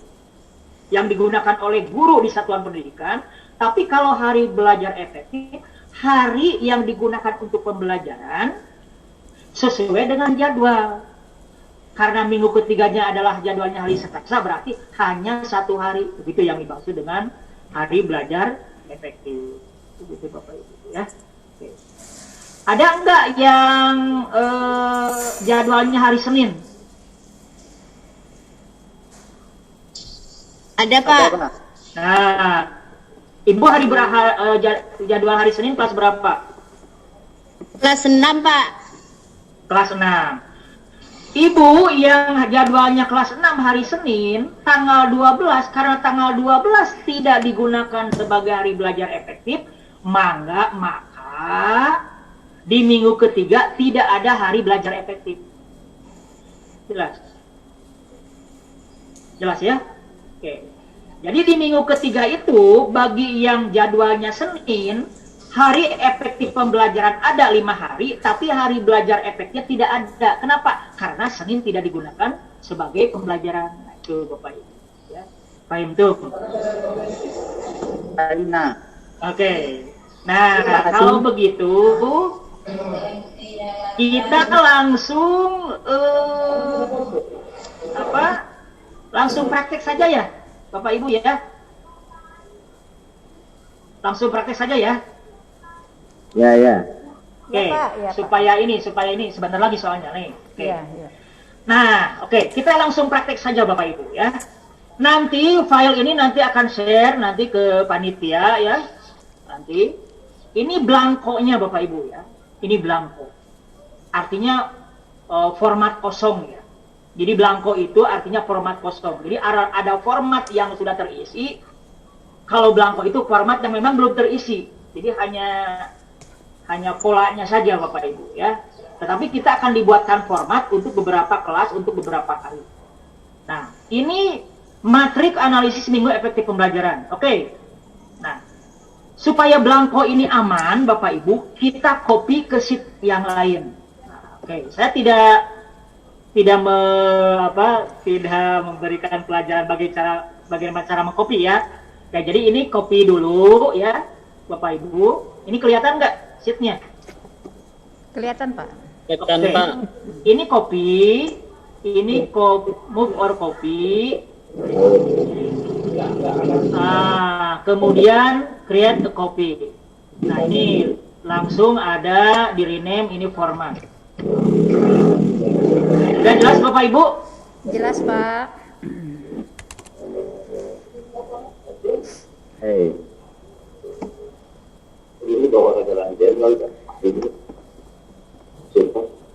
yang digunakan oleh guru di satuan pendidikan. Tapi kalau hari belajar efektif, hari yang digunakan untuk pembelajaran, sesuai dengan jadwal. Karena minggu ketiganya adalah jadwalnya hari Selasa, berarti hanya 1 hari. Begitu yang dimaksud dengan hari belajar efektif. Begitu Bapak Ibu ya. Oke. Ada enggak yang jadwalnya hari Senin? Ada, Pak. Nah, Ibu hari jadwal hari Senin kelas berapa? Kelas 6, Pak. Kelas 6. Ibu yang jadwalnya kelas 6 hari Senin, tanggal 12, karena tanggal 12 tidak digunakan sebagai hari belajar efektif, maka di minggu ketiga tidak ada hari belajar efektif. Jelas? Jelas ya? Oke. Jadi di minggu ketiga itu, bagi yang jadwalnya Senin, hari efektif pembelajaran ada 5 hari, tapi hari belajar efektifnya tidak ada. Kenapa? Karena Senin tidak digunakan sebagai pembelajaran. Nah, itu Bapak Ibu. Ya. Paham tuh? Oke. Nah, kalau begitu, kita langsung langsung praktek saja ya, Bapak Ibu ya. Langsung praktek saja ya. Ya, ya. Oke, Pak, ya, Pak. supaya ini sebentar lagi soalnya nih. Oke. Iya, iya. Nah, oke, kita langsung praktek saja Bapak Ibu ya. Nanti file ini nanti akan share nanti ke panitia ya. Nanti ini blankonya Bapak Ibu ya. Ini blanko. Artinya format kosong ya. Jadi blanko itu artinya format kosong. Jadi ada format yang sudah terisi. Kalau blanko itu format yang memang belum terisi. Jadi hanya polanya saja Bapak Ibu ya. Tetapi kita akan dibuatkan format untuk beberapa kelas, untuk beberapa kali. Nah, ini matrik analisis minggu efektif pembelajaran. Oke. Nah, supaya blanko ini aman Bapak Ibu, kita copy ke sheet yang lain. Nah, oke, saya tidak memberikan pelajaran bagaimana cara mengcopy ya. Oke, jadi ini copy dulu ya Bapak Ibu. Ini kelihatan nggak sheetnya? Kelihatan Pak. Kelihatan Oke. Pak. Ini copy, ini move or copy. Kemudian create a copy. Nah ini langsung ada di rename ini format. Sudah jelas Bapak Ibu? Jelas Pak. Hei. Ini bawa ke jalan jenderal kan?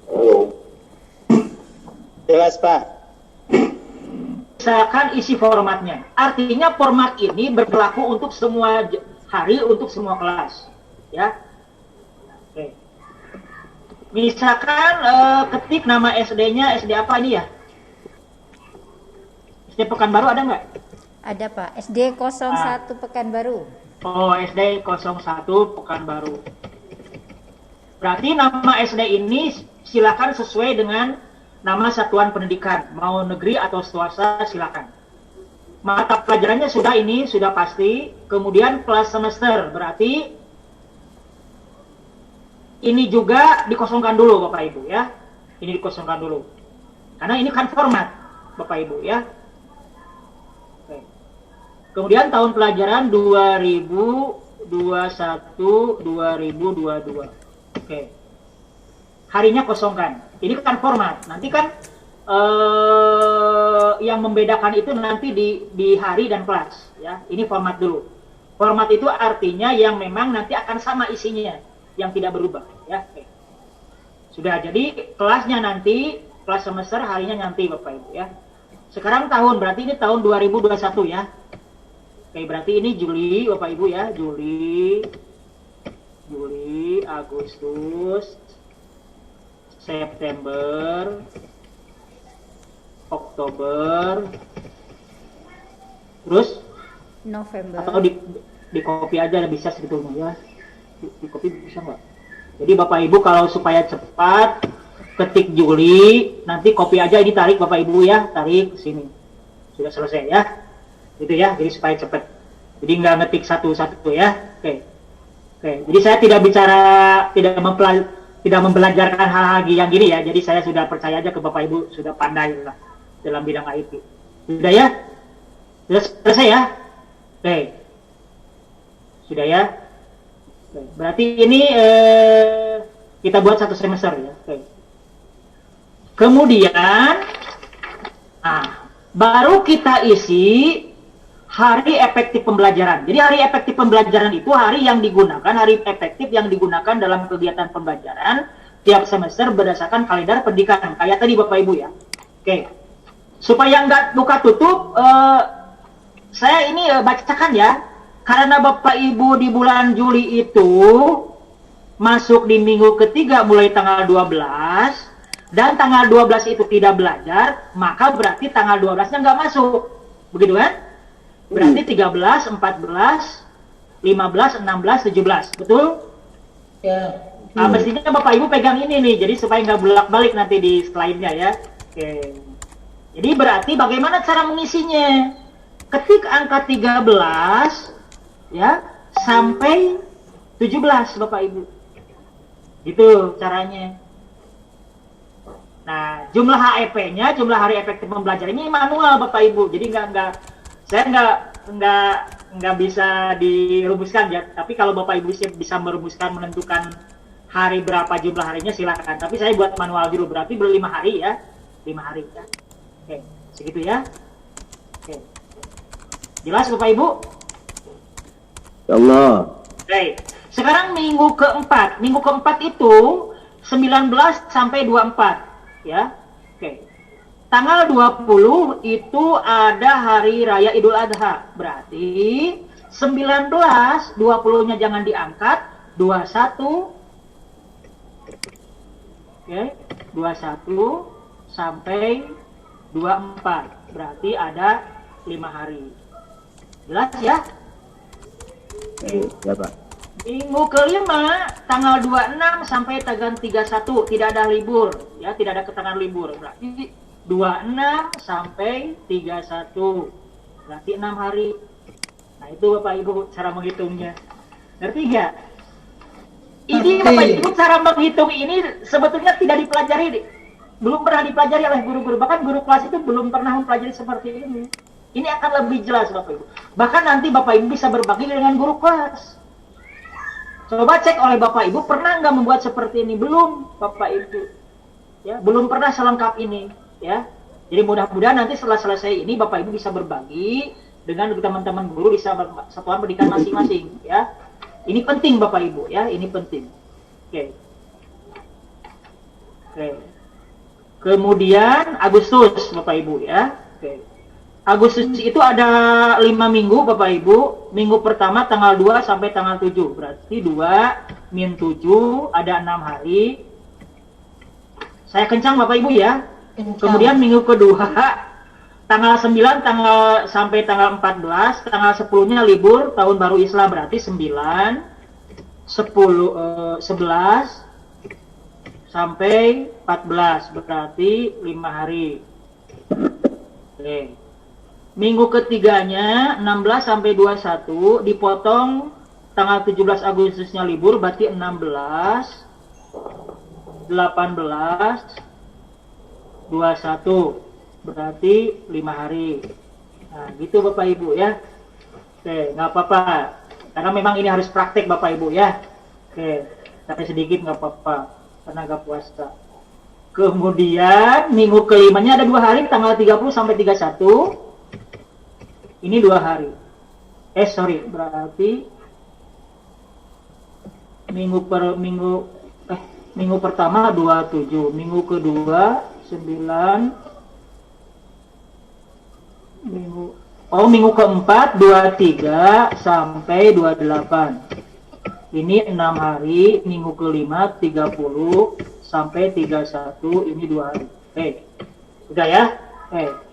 Halo. Jelas Pak. Misalkan isi formatnya. Artinya format ini berlaku untuk semua hari, untuk semua kelas. Ya. Oke. Misalkan ketik nama SD-nya, SD apa ini ya? SD Pekanbaru ada nggak? Ada Pak. SD 01 Pekanbaru. Oh, SD 01 Pekanbaru. Berarti nama SD ini silakan sesuai dengan nama satuan pendidikan, mau negeri atau swasta silakan. Mata pelajarannya sudah pasti. Kemudian kelas semester, berarti ini juga dikosongkan dulu Bapak Ibu ya. Ini dikosongkan dulu. Karena ini kan format Bapak Ibu ya. Oke. Kemudian tahun pelajaran 2021-2022. Oke. Harinya kosongkan. Ini kan format. Nanti kan yang membedakan itu nanti di hari dan kelas ya. Ini format dulu. Format itu artinya yang memang nanti akan sama isinya, yang tidak berubah ya. Oke. Sudah, jadi kelasnya nanti, kelas semester harinya nanti Bapak Ibu ya. Sekarang tahun, berarti ini tahun 2021 ya. Oke, berarti ini Juli Bapak Ibu ya. Juli, Agustus, September, Oktober, terus November. atau di copy aja bisa sebetulnya ya. Di copy bisa nggak? Jadi Bapak Ibu kalau supaya cepat ketik Juli, nanti copy aja, ini tarik Bapak Ibu ya, tarik ke sini. Sudah selesai ya. Gitu ya, jadi supaya cepat. Jadi nggak ngetik satu-satu ya. Oke. Jadi saya tidak membelajarkan hal-hal yang gini ya. Jadi saya sudah percaya aja ke Bapak Ibu, sudah pandai lah dalam bidang IT. Sudah ya? Sudah selesai ya? Oke. Sudah ya? Oke. Berarti ini kita buat satu semester ya. Oke. Kemudian baru kita isi hari efektif pembelajaran. Jadi hari efektif pembelajaran itu hari yang digunakan, hari efektif yang digunakan dalam kegiatan pembelajaran tiap semester berdasarkan kalender pendidikan. Kayak tadi Bapak Ibu ya. Oke. Supaya nggak buka tutup, saya ini bacakan ya. Karena Bapak Ibu di bulan Juli itu masuk di minggu ketiga mulai tanggal 12 dan tanggal 12 itu tidak belajar, maka berarti tanggal 12-nya nggak masuk. Begitu kan? Berarti 13, 14, 15, 16, 17. Betul? Ya. Nah, mestinya Bapak Ibu pegang ini nih, jadi supaya nggak bolak-balik nanti di slide-nya ya. Oke. Jadi berarti bagaimana cara mengisinya? Ketik angka 13 ya sampai 17 Bapak Ibu. Gitu caranya. Nah, jumlah HEP-nya, jumlah hari efektif pembelajaran ini manual Bapak Ibu. Jadi saya nggak bisa dirumuskan ya. Tapi kalau Bapak Ibu bisa merumuskan, menentukan hari berapa jumlah harinya silakan. Tapi saya buat manual dulu, berarti ber 5 hari ya. 5 hari ya. Oke, segitu ya. Oke. Jelas Bapak Ibu? Ya Allah. Oke. Sekarang minggu keempat. Minggu keempat itu 19 sampai 24 ya. Oke. Tanggal 20 itu ada hari raya Idul Adha. Berarti 19, 20-nya jangan diangkat, 21. Oke, 21 sampai 24. Berarti ada 5 hari. Jelas ya? Ya Pak. Minggu kelima tanggal 26 sampai tanggal 31 tidak ada libur ya, tidak ada keterangan libur. Berarti 26 sampai 31. Berarti 6 hari. Nah, itu Bapak Ibu cara menghitungnya. Ngerti nggak? Ini Bapak Ibu cara menghitung ini sebetulnya tidak dipelajari, belum pernah dipelajari oleh guru-guru. Bahkan guru kelas itu belum pernah mempelajari seperti ini. Ini akan lebih jelas Bapak Ibu. Bahkan nanti Bapak Ibu bisa berbagi dengan guru kelas. Coba cek oleh Bapak Ibu, pernah nggak membuat seperti ini? Belum, Bapak Ibu. Ya, belum pernah selengkap ini. Ya, jadi mudah-mudahan nanti setelah selesai ini Bapak Ibu bisa berbagi dengan teman-teman guru di satuan pendidikan masing-masing. Ya, ini penting Bapak Ibu. Ya, ini penting. Oke. Oke. Kemudian Agustus Bapak Ibu ya. Oke. Agustus itu ada 5 minggu Bapak Ibu. Minggu pertama tanggal 2 sampai tanggal 7. Berarti 2 min 7 ada 6 hari. Saya kencang Bapak Ibu ya. Kemudian minggu kedua tanggal 9 sampai tanggal 14. Tanggal 10-nya libur tahun baru Islam, berarti 9 10 11 sampai 14, berarti 5 hari. Oke. Minggu ketiganya 16 sampai 21 dipotong tanggal 17 Agustusnya libur, berarti 16 18 21, berarti 5 hari. Nah, gitu Bapak Ibu ya. Oke, nggak apa-apa. Karena memang ini harus praktek Bapak Ibu ya. Oke, tapi sedikit nggak apa-apa. Karena nggak puasa. Kemudian minggu kelimanya ada 2 hari, tanggal 30 sampai 31. Ini 2 hari. Berarti minggu pertama 27, minggu kedua 9, minggu keempat 23 sampai 28. Ini 6 hari, minggu kelima 30 sampai 31, ini 2 hari. Oke. Udah ya? Oke.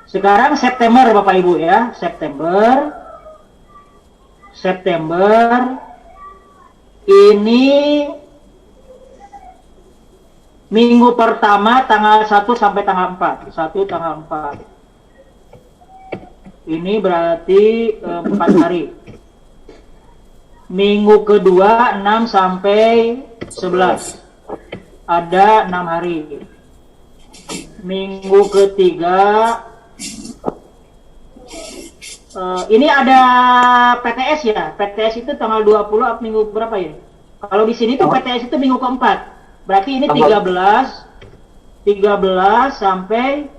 Sekarang September Bapak Ibu ya. September ini minggu pertama tanggal 1 sampai tanggal 4. 1 tanggal 4. Ini berarti 4 hari. Minggu kedua 6 sampai 11. Ada 6 hari. Minggu ketiga ini ada PTS ya. PTS itu tanggal 20 minggu berapa ya? Kalau di sini tuh PTS itu minggu keempat. Berarti ini 13 sampai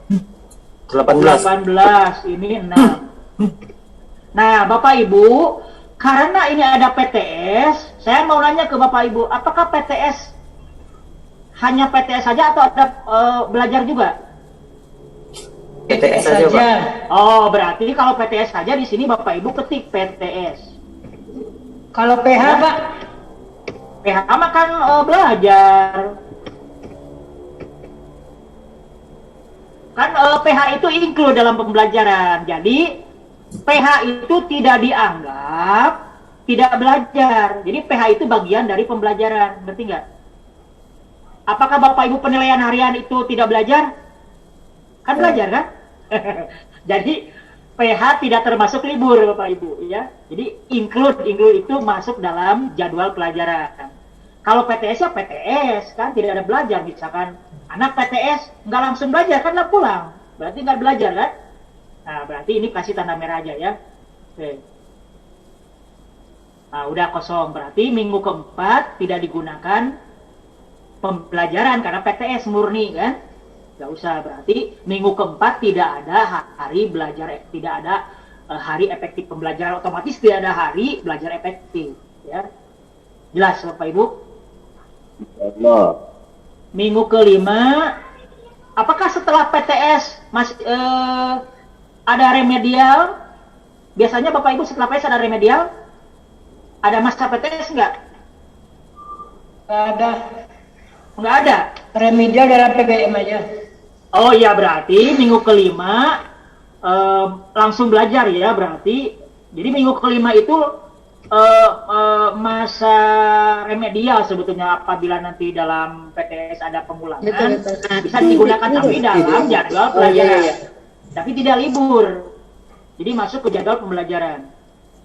18. Ini 6. Nah, Bapak Ibu, karena ini ada PTS, saya mau nanya ke Bapak Ibu, apakah PTS hanya PTS saja atau ada belajar juga? PTS saja, Pak. Oh, berarti kalau PTS saja di sini Bapak Ibu ketik PTS. Kalau PH, ya? Pak? PH makan belajar. Kan PH itu include dalam pembelajaran. Jadi PH itu tidak dianggap tidak belajar. Jadi PH itu bagian dari pembelajaran. Ngerti nggak? Apakah Bapak Ibu penilaian harian itu tidak belajar? Kan belajar kan? Jadi PH tidak termasuk libur Bapak Ibu ya. Jadi include itu masuk dalam jadwal pelajaran. Kalau PTS ya PTS kan tidak ada belajar, misalkan Anak PTS nggak langsung belajar kan, lah pulang. Berarti nggak belajar kan? Nah, berarti ini kasih tanda merah aja ya. Oke. Nah, udah kosong. Berarti minggu keempat tidak digunakan pembelajaran karena PTS murni kan? Nggak usah. Berarti minggu keempat tidak ada hari belajar, tidak ada hari efektif pembelajaran, otomatis tidak ada hari belajar efektif. Ya. Jelas Bapak Ibu? Allah. Minggu kelima, apakah setelah PTS masih ada remedial? Biasanya Bapak Ibu setelah PTS ada remedial? Ada masa PTS nggak? Nggak ada. Nggak ada? Remedial dalam PBM aja. Oh iya, berarti minggu kelima langsung belajar ya berarti. Jadi minggu kelima itu masa remedial sebetulnya apabila nanti dalam PTS ada pengulangan bisa digunakan tapi dalam jadwal pelajaran, tapi tidak libur, jadi masuk ke jadwal pembelajaran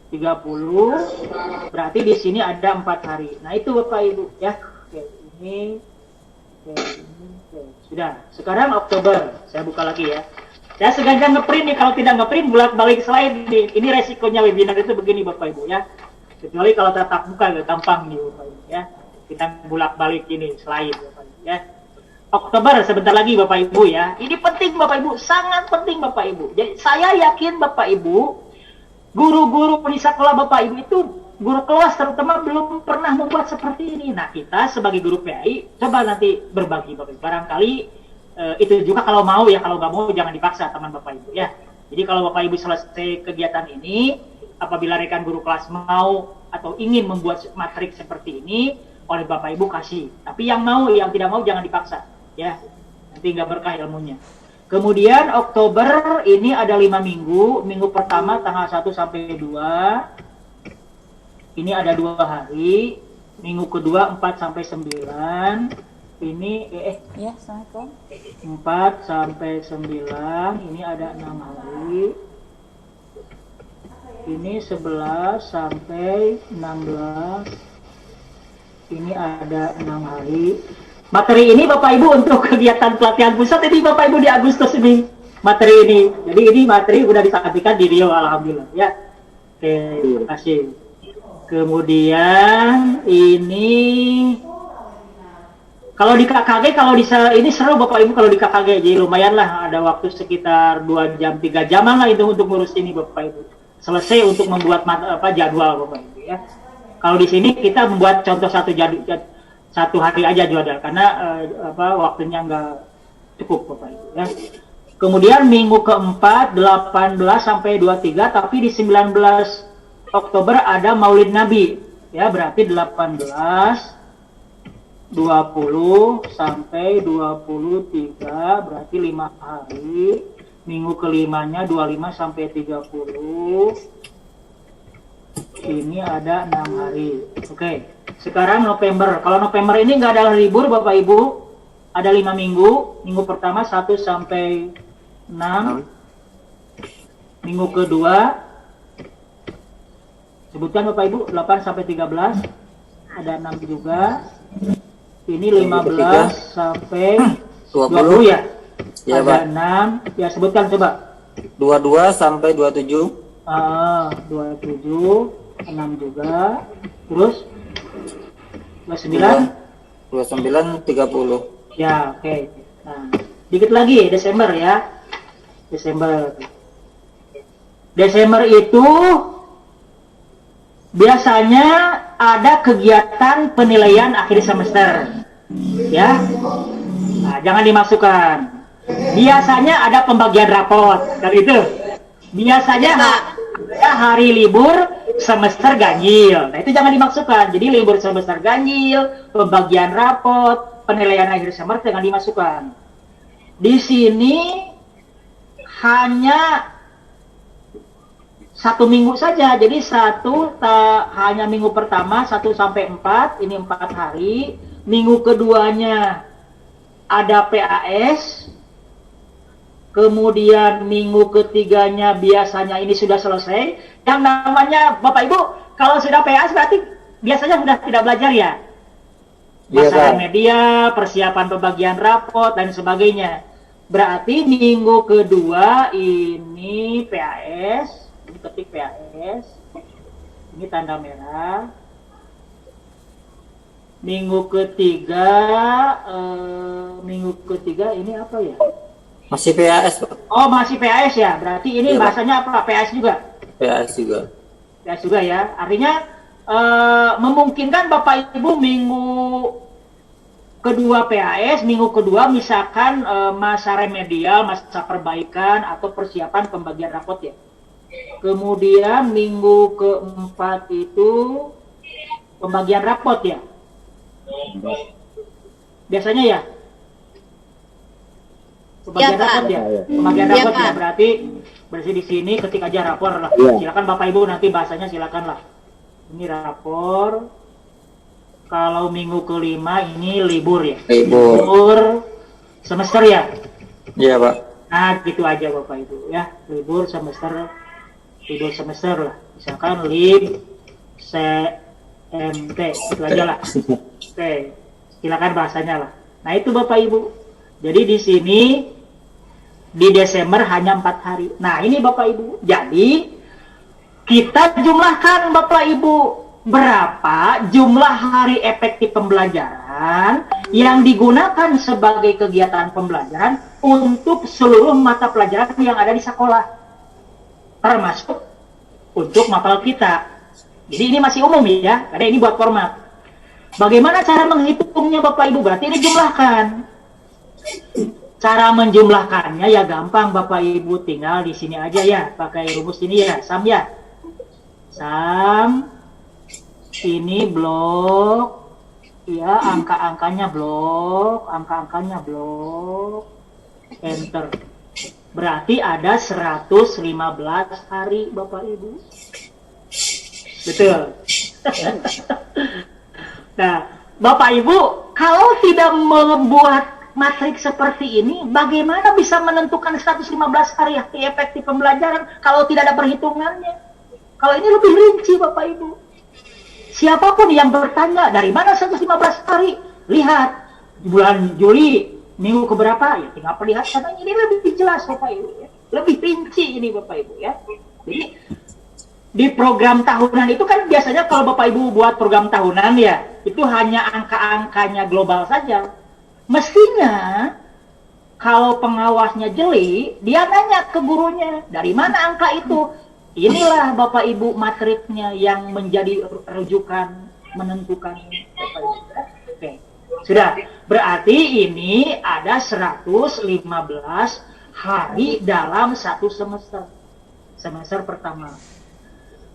30, berarti di sini ada 4 hari. Nah itu Bapak Ibu ya. Oke, ini sudah. Sekarang Oktober saya buka lagi ya. Saya sengaja ngeprint nih, kalau tidak ngeprint bolak-balik slide nih. Ini resikonya webinar itu begini Bapak Ibu ya. Kecuali kalau tatap muka agak gampang nih Bapak Ibu ya. Kita bolak-balik ini slide Bapak Ibu ya. Oktober sebentar lagi Bapak Ibu ya. Ini penting Bapak Ibu, sangat penting Bapak Ibu. Jadi saya yakin Bapak Ibu, guru-guru di sekolah Bapak Ibu itu, guru kelas terutama belum pernah membuat seperti ini. Nah kita sebagai guru PAI coba nanti berbagi Bapak Ibu. Barangkali itu juga kalau mau ya, kalau nggak mau jangan dipaksa teman Bapak Ibu ya. Jadi kalau Bapak Ibu selesai kegiatan ini, apabila rekan guru kelas mau atau ingin membuat materi seperti ini, oleh Bapak Ibu kasih. Tapi yang mau, yang tidak mau jangan dipaksa ya. Nanti nggak berkah ilmunya. Kemudian Oktober ini ada 5 minggu. Minggu pertama tanggal 1 sampai 2. Ini ada 2 hari. Minggu kedua 4 sampai 9. Ini ya, Assalamualaikum. 4 sampai 9, ini ada 6 hari. Ini 11 sampai 16. Ini ada 6 hari. Materi ini Bapak Ibu untuk kegiatan pelatihan pusat ini Bapak Ibu di Agustus ini materi ini. Jadi ini materi udah disampaikan di Rio, alhamdulillah ya. Oke, terima kasih. Kemudian ini kalau di KKG, kalau ini seru Bapak Ibu kalau di KKG, jadi lumayan lah, ada waktu sekitar 2 jam, 3 jaman lah itu untuk ngurus ini Bapak Ibu. Selesai untuk membuat jadwal Bapak Ibu ya. Kalau di sini kita membuat contoh satu hari aja jadwal, karena waktunya nggak cukup Bapak Ibu ya. Kemudian minggu keempat 18 sampai 23, tapi di 19 Oktober ada Maulid Nabi ya, berarti 18 20 sampai 23, berarti 5 hari. Minggu kelimanya 25 sampai 30. Ini ada 6 hari. Oke, sekarang November. Kalau November ini nggak ada libur Bapak Ibu, ada 5 minggu. Minggu pertama 1 sampai 6. Minggu kedua sebutkan Bapak Ibu 8 sampai 13. Ada 6 juga. Ini 15 sampai 20 ya? Ya, ada Pak. 6. Ya, sebutkan coba. 22 sampai 27. 27, 6 juga. Terus 29? 29, 30. Ya, oke. Nah, dikit lagi Desember ya. Desember itu biasanya ada kegiatan penilaian akhir semester, ya. Nah, jangan dimasukkan. Biasanya ada pembagian raport, kan itu. Biasanya ada hari libur semester ganjil. Nah, itu jangan dimasukkan. Jadi libur semester ganjil, pembagian raport, penilaian akhir semester jangan dimasukkan. Di sini hanya 1 minggu saja, jadi hanya minggu pertama 1 sampai 4, ini 4 hari. Minggu keduanya ada PAS, kemudian minggu ketiganya biasanya ini sudah selesai. Yang namanya Bapak Ibu, kalau sudah PAS berarti biasanya sudah tidak belajar ya. Iya, masa Pak. media, persiapan pembagian rapot dan sebagainya. Berarti minggu kedua ini PAS, ini ketik PAS, ini tanda merah. Minggu ketiga ini apa ya? Masih PAS, Pak. Oh, masih PAS ya. Berarti ini Iya, Pak. bahasanya apa? PAS juga. PAS juga. PAS juga ya. Artinya memungkinkan Bapak Ibu minggu kedua PAS, minggu kedua misalkan masa remedial, masa perbaikan atau persiapan pembagian rapot ya. Kemudian minggu keempat itu pembagian rapot ya. Biasanya ya. Pembagian Ya, Pak. rapot ya. Pembagian Ya, rapot ya. Pak. Berarti di sini ketik aja rapor lah. Iya. Silakan Bapak Ibu nanti bahasanya silakan lah. Ini rapor. Kalau minggu kelima ini libur ya. Libur semester ya. Iya, Pak. Nah, gitu aja Bapak Ibu ya. Libur semester lah. Misalkan lib CMT itu aja lah. Oke. Silakan bahasanya lah. Nah, itu Bapak Ibu. Jadi di sini di Desember hanya 4 hari. Nah, ini Bapak Ibu. Jadi kita jumlahkan Bapak Ibu berapa jumlah hari efektif pembelajaran yang digunakan sebagai kegiatan pembelajaran untuk seluruh mata pelajaran yang ada di sekolah, termasuk untuk mapel kita. Jadi ini masih umum ya, karena ini buat format. Bagaimana cara menghitungnya Bapak Ibu? Berarti ini jumlahkan. Cara menjumlahkannya ya gampang Bapak Ibu, tinggal di sini aja ya, pakai rumus ini ya, SAM ya. SAM ini blok ya, angka-angkanya blok, enter. Berarti ada 115 hari Bapak Ibu. Betul. Nah, Bapak Ibu, kalau tidak membuat matriks seperti ini, bagaimana bisa menentukan 115 hari efektif pembelajaran kalau tidak ada perhitungannya? Kalau ini lebih rinci Bapak Ibu. Siapapun yang bertanya, dari mana 115 hari? Lihat, bulan Juli, minggu keberapa? Ya tinggal perlihat, karena ini lebih jelas Bapak Ibu. Ya. Lebih rinci ini Bapak Ibu ya. Jadi, di program tahunan itu kan biasanya kalau Bapak Ibu buat program tahunan ya, itu hanya angka-angkanya global saja. Mestinya, kalau pengawasnya jeli, dia nanya ke gurunya, dari mana angka itu? Inilah Bapak Ibu matriknya yang menjadi rujukan menentukan Bapak Ibu. Oke. Sudah, berarti ini ada 115 hari dalam satu semester. Semester pertama.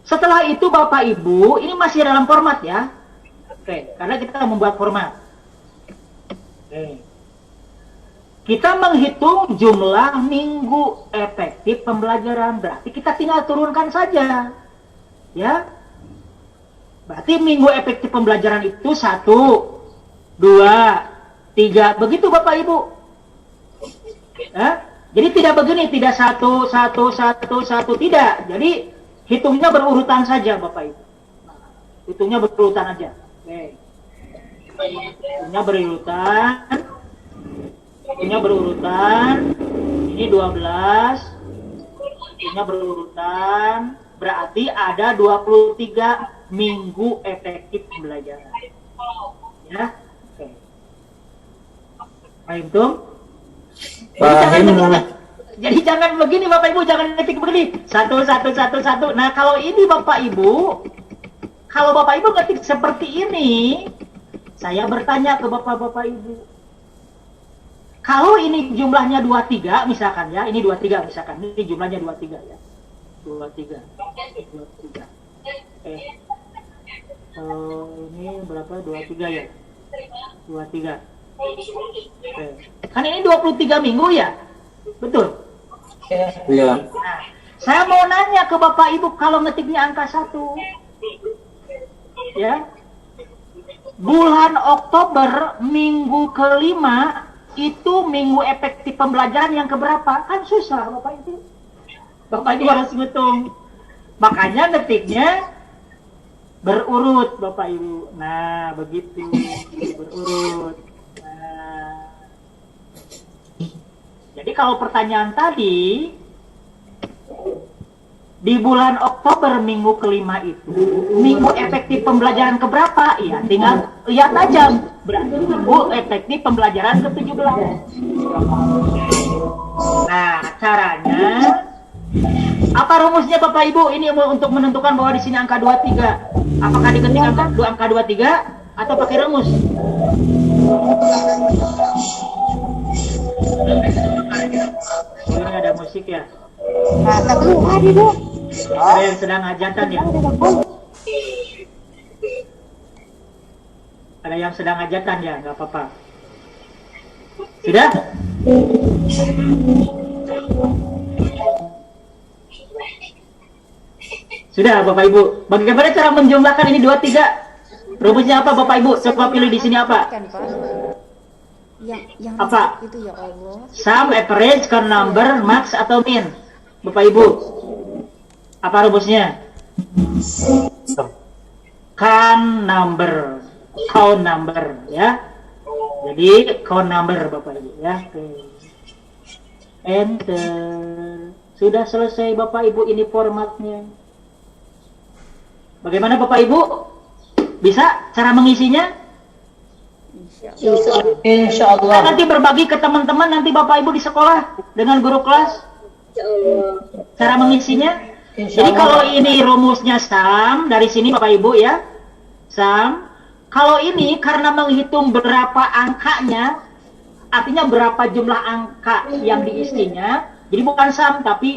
Setelah itu Bapak Ibu, ini masih dalam format ya. Oke, karena kita membuat format. Oke. Kita menghitung jumlah minggu efektif pembelajaran, berarti kita tinggal turunkan saja, ya. Berarti minggu efektif pembelajaran itu 1, 2, 3, begitu Bapak Ibu. Ya? Jadi tidak begini, tidak 1, 1, 1, 1, tidak. Jadi hitungnya berurutan saja Bapak Ibu. Hitungnya berurutan aja. Oke. Hitungnya berurutan. Hitungnya berurutan, ini 12, hitungnya berurutan, berarti ada 23 minggu efektif pembelajaran. Ya, oke. Paham tuh? Jadi jangan begini Bapak Ibu, jangan ketik begini, 1, 1, 1, 1. Nah kalau ini Bapak Ibu, kalau Bapak Ibu ketik seperti ini, saya bertanya ke Bapak-Bapak Ibu. Kalau ini jumlahnya 23 misalkan ya, ini 23 misalkan, ini jumlahnya 23 ya. 23. Ini berapa? 23 ya. 23. Kan ini 23 minggu ya? Betul? Iya. Nah, saya mau nanya ke Bapak Ibu kalau ngetiknya angka 1. Ya. Bulan Oktober minggu kelima itu minggu efektif pembelajaran yang keberapa? Kan susah Bapak Ibu. Bapak Ibu harus ngitung. Makanya ngetiknya Berurut Bapak Ibu. Nah, begitu. Berurut. Nah. Jadi kalau pertanyaan tadi, di bulan Oktober minggu kelima itu, minggu efektif pembelajaran keberapa? Ya, tinggal lihat aja. Berarti minggu efektif pembelajaran ke-17. Nah, caranya apa rumusnya Bapak Ibu? Ini untuk menentukan bahwa di sini angka 23. Apakah diketik angka 23 atau pakai rumus? Ini ada musik ya. Ada yang sedang hajatan ya? Ada yang sedang hajatan ya? Nggak apa-apa. Sudah? Sudah Bapak Ibu. Bagaimana cara menjumlahkan ini 23? Rumusnya apa Bapak Ibu? Coba pilih di sini apa? Yang apa? Itu ya Allah. Sum, average, count number, max atau min? Bapak Ibu. Apa rumusnya? Count number. Count number ya. Jadi count number Bapak Ibu ya. Enter. Sudah selesai Bapak Ibu, ini formatnya. Bagaimana Bapak Ibu? Bisa cara mengisinya? Insya Allah. Nanti berbagi ke teman-teman nanti Bapak Ibu di sekolah dengan guru kelas. Cara mengisinya. Jadi kalau ini rumusnya sum, dari sini Bapak Ibu ya. Sum. Kalau ini karena menghitung berapa angkanya, artinya berapa jumlah angka yang diisinya. Jadi bukan sum tapi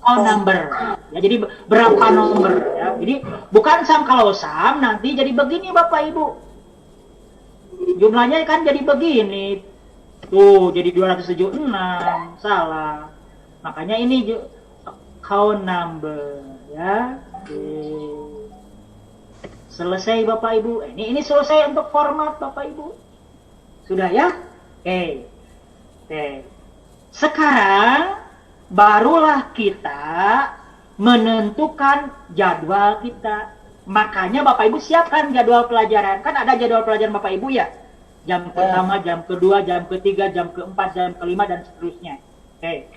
all number. Ya, jadi berapa nomor ya. Jadi bukan sum, kalau sum nanti jadi begini Bapak Ibu. Jumlahnya kan jadi begini. Tuh, jadi 276. Salah. Makanya ini count number ya. Selesai Bapak Ibu. Ini selesai untuk format Bapak Ibu. Sudah ya? Oke. Sekarang barulah kita menentukan jadwal kita. Makanya Bapak Ibu siapkan jadwal pelajaran. Kan ada jadwal pelajaran Bapak Ibu ya. Jam pertama, jam kedua, jam ketiga, jam keempat, jam kelima, dan seterusnya. Oke.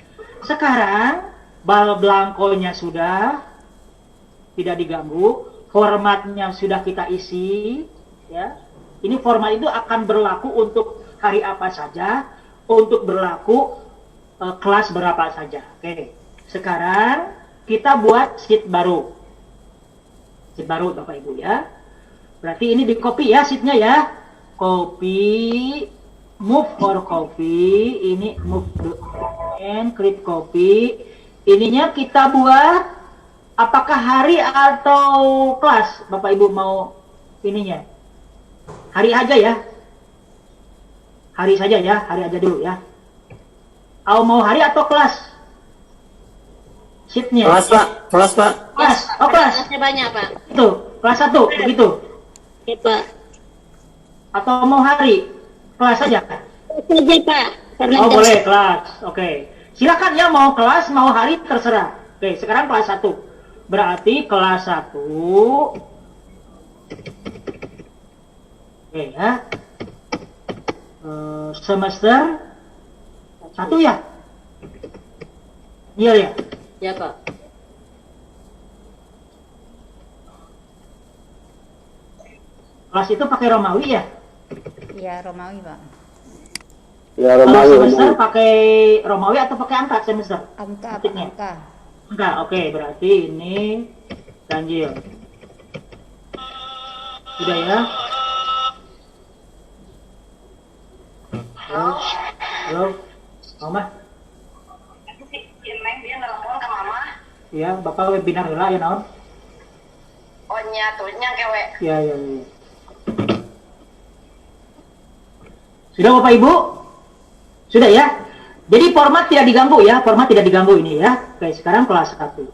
Sekarang bal blankonya sudah tidak diganggu. Formatnya sudah kita isi. Ya. Ini format itu akan berlaku untuk hari apa saja. Untuk berlaku kelas berapa saja. Oke. Sekarang kita buat sheet baru. Sheet baru Bapak Ibu ya. Berarti ini di copy ya sheetnya ya. Copy, move for copy, ini move and create copy. Ininya kita buat apakah hari atau kelas? Bapak Ibu mau ininya? Hari aja ya. Hari saja ya, hari aja dulu ya. Mau hari atau kelas? Sheetnya. Kelas Pak, kelas Pak. Kelas, oh kelas. Kelasnya banyak Pak. Itu, kelas 1, begitu. Oke Pak. Atau mau hari? Kelas saja? Saja Pak. Karena oh boleh, kelas. Oke. Silakan ya, mau kelas, mau hari, terserah. Oke, sekarang kelas 1. Berarti kelas 1. Oke ya. Semester 1 ya? Iya ya? Ya Pak. Kelas itu pakai Romawi ya? Iya, Romawi, Pak. Ya, Kalau Romawi. semester pakai Romawi atau pakai angka semester? Angka, angka. Angka, oke. Berarti ini ganjil. Sudah ya? Halo? Mama? Iya, Bapak webinar heula ya naon? Oh nyatunya kewe. Iya. Sudah Bapak Ibu? Sudah ya? Jadi format tidak diganggu ya, format tidak diganggu ini ya. Oke, sekarang kelas 1.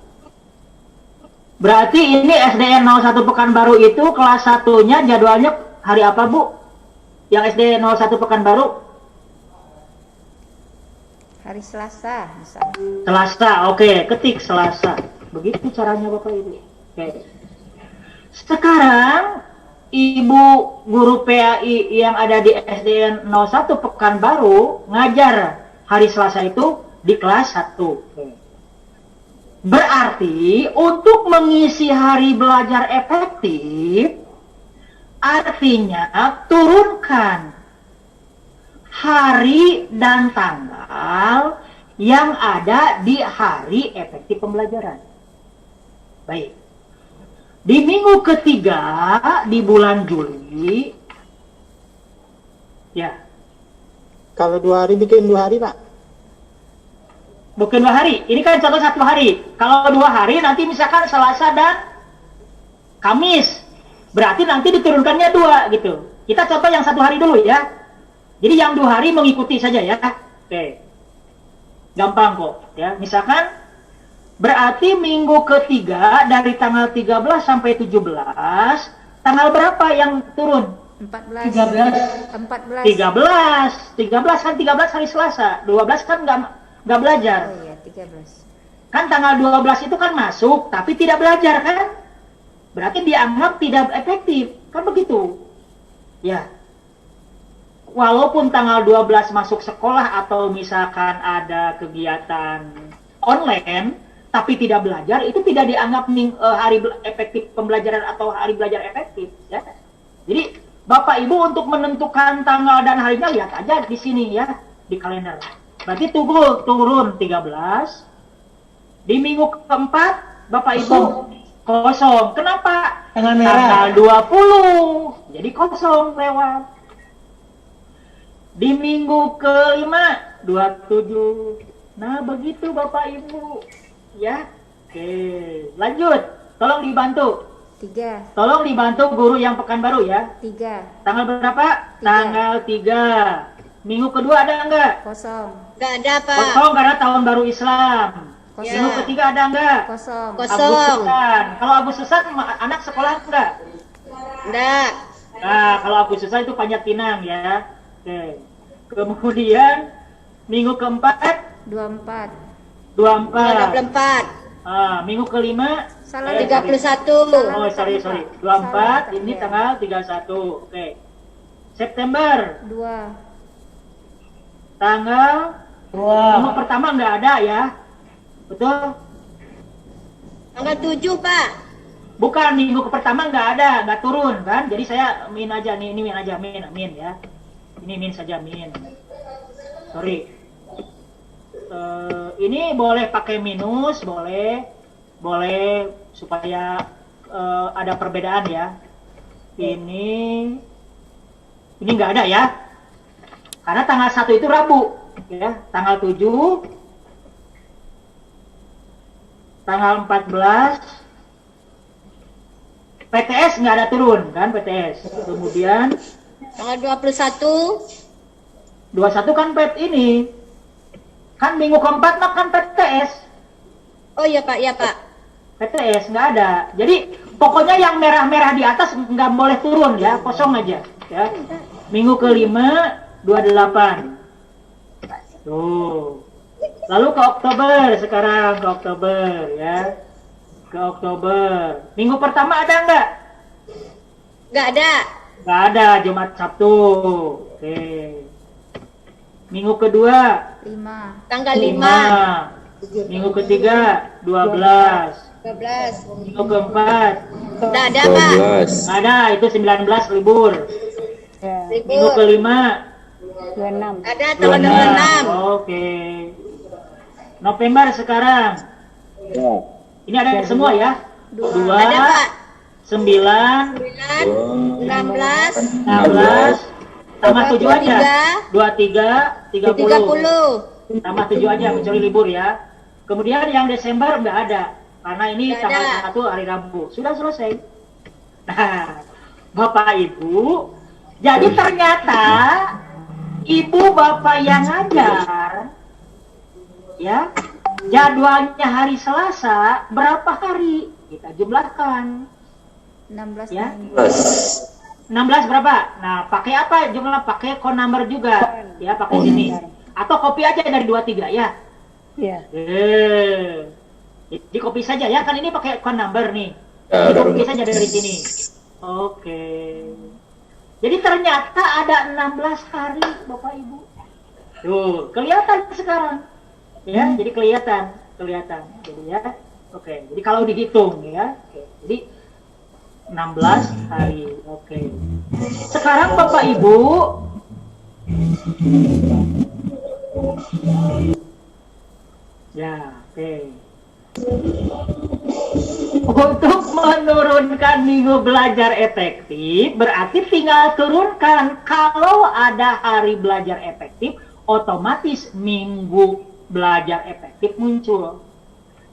Berarti ini SDN 01 Pekanbaru itu kelas 1-nya jadwalnya hari apa Bu? Yang SDN 01 Pekanbaru? Hari Selasa, misalnya. Selasa, oke, ketik Selasa. Begitu caranya Bapak Ibu. Oke. Sekarang Ibu guru PAI yang ada di SDN 01 Pekanbaru ngajar hari Selasa itu di kelas 1. Berarti untuk mengisi hari belajar efektif, artinya turunkan hari dan tanggal yang ada di hari efektif pembelajaran. Baik. Di minggu ketiga di bulan Juli, ya. Kalau 2 hari bikin 2 hari, Pak. Bukan 2 hari. Ini kan contoh 1 hari. Kalau 2 hari nanti misalkan Selasa dan Kamis. Berarti nanti diturunkannya 2 gitu. Kita contoh yang 1 hari dulu ya. Jadi yang 2 hari mengikuti saja ya. Oke. Gampang kok ya. Misalkan berarti minggu ketiga dari tanggal 13 sampai 17, tanggal berapa yang turun? 14. 13 kan 13 hari Selasa, 12 kan nggak belajar. Oh iya, 13. Kan tanggal 12 itu kan masuk, tapi tidak belajar kan? Berarti dianggap tidak efektif, kan begitu? Ya. Walaupun tanggal 12 masuk sekolah atau misalkan ada kegiatan online, tapi tidak belajar, itu tidak dianggap hari efektif pembelajaran atau hari belajar efektif. Ya. Jadi Bapak Ibu untuk menentukan tanggal dan harinya lihat aja di sini ya, di kalender. Berarti turun 13. Di minggu keempat Bapak Ibu kosong. Kenapa? Tanggal merah. Tanggal 20. Jadi kosong lewat. Di minggu kelima 27. Nah begitu Bapak Ibu. Ya, oke, lanjut. Tolong dibantu. 3. Tolong dibantu guru yang Pekanbaru ya. 3. Tanggal berapa? 3. Tanggal 3. Minggu kedua ada enggak? Kosong. Enggak ada, Pak. Kosong karena tahun baru Islam. Kosong. Minggu ketiga ada enggak? Kosong. Agustusan. Kalau Agustusan anak sekolah enggak? Enggak. Nah, kalau Agustusan itu panjat pinang ya. Oke. Kemudian minggu keempat 24. 24. Minggu kelima salah 31. Oh, sorry. 24 ini tanggal 31. Oke. September 2. tanggal 2. Minggu pertama nggak ada ya. Betul? Tanggal 7, Pak. Bukan, minggu pertama nggak ada, nggak turun kan? Jadi saya min aja nih, ini min aja, min ya. Ini min saja, min. Sorry. Ini boleh pakai minus, boleh supaya ada perbedaan ya. Ini nggak ada ya, karena tanggal 1 itu Rabu ya. Tanggal 7, tanggal 14 PTS nggak ada turun kan, PTS. Kemudian tanggal 21 kan ini kan minggu keempat kan PTS. Oh iya Pak, ya Pak. PTS nggak ada. Jadi pokoknya yang merah-merah di atas nggak boleh turun ya, kosong aja ya. Minggu kelima 28. Tuh. Lalu ke Oktober sekarang, ke Oktober ya. Ke Oktober. Minggu pertama ada nggak? Nggak ada. Nggak ada, Jumat Sabtu. Oke. Minggu kedua 5. Tanggal 5. Minggu ketiga 12. 12. Minggu keempat Nggak ada, Pak. ada, itu 19 libur. Minggu kelima 26. Ada tanggal 26. Oke. November sekarang. Ini ada semua ya. 2, Ada, Pak. 9, 16. 16, tambah 7 aja. 23, 30. 30. Tambah 7 aja mencuri libur ya. Kemudian yang Desember nggak ada. Karena ini Nggak tanggal ada. 1 hari Rabu. Sudah selesai. Nah, Bapak Ibu, jadi ternyata Ibu Bapak yang ngajar ya, jadwalnya hari Selasa berapa hari? Kita jumlahkan. 16 Ya. minggu. 16 berapa? Nah, pakai apa jumlah? Pakai code number juga. Ya, pakai sini. Atau copy aja dari 23 ya. Iya. Di copy saja ya, kan ini pakai code number nih. Udah Oke saja dari sini. Oke. Jadi ternyata ada 16 hari Bapak Ibu. Tuh, kelihatan sekarang. Ya, jadi kelihatan. Jadi ya. Oke, jadi kalau dihitung ya. Oke, jadi 16 hari. Oke. Sekarang Bapak Ibu ya, oke. Untuk menurunkan minggu belajar efektif, berarti tinggal turunkan. Kalau ada hari belajar efektif, otomatis minggu belajar efektif muncul.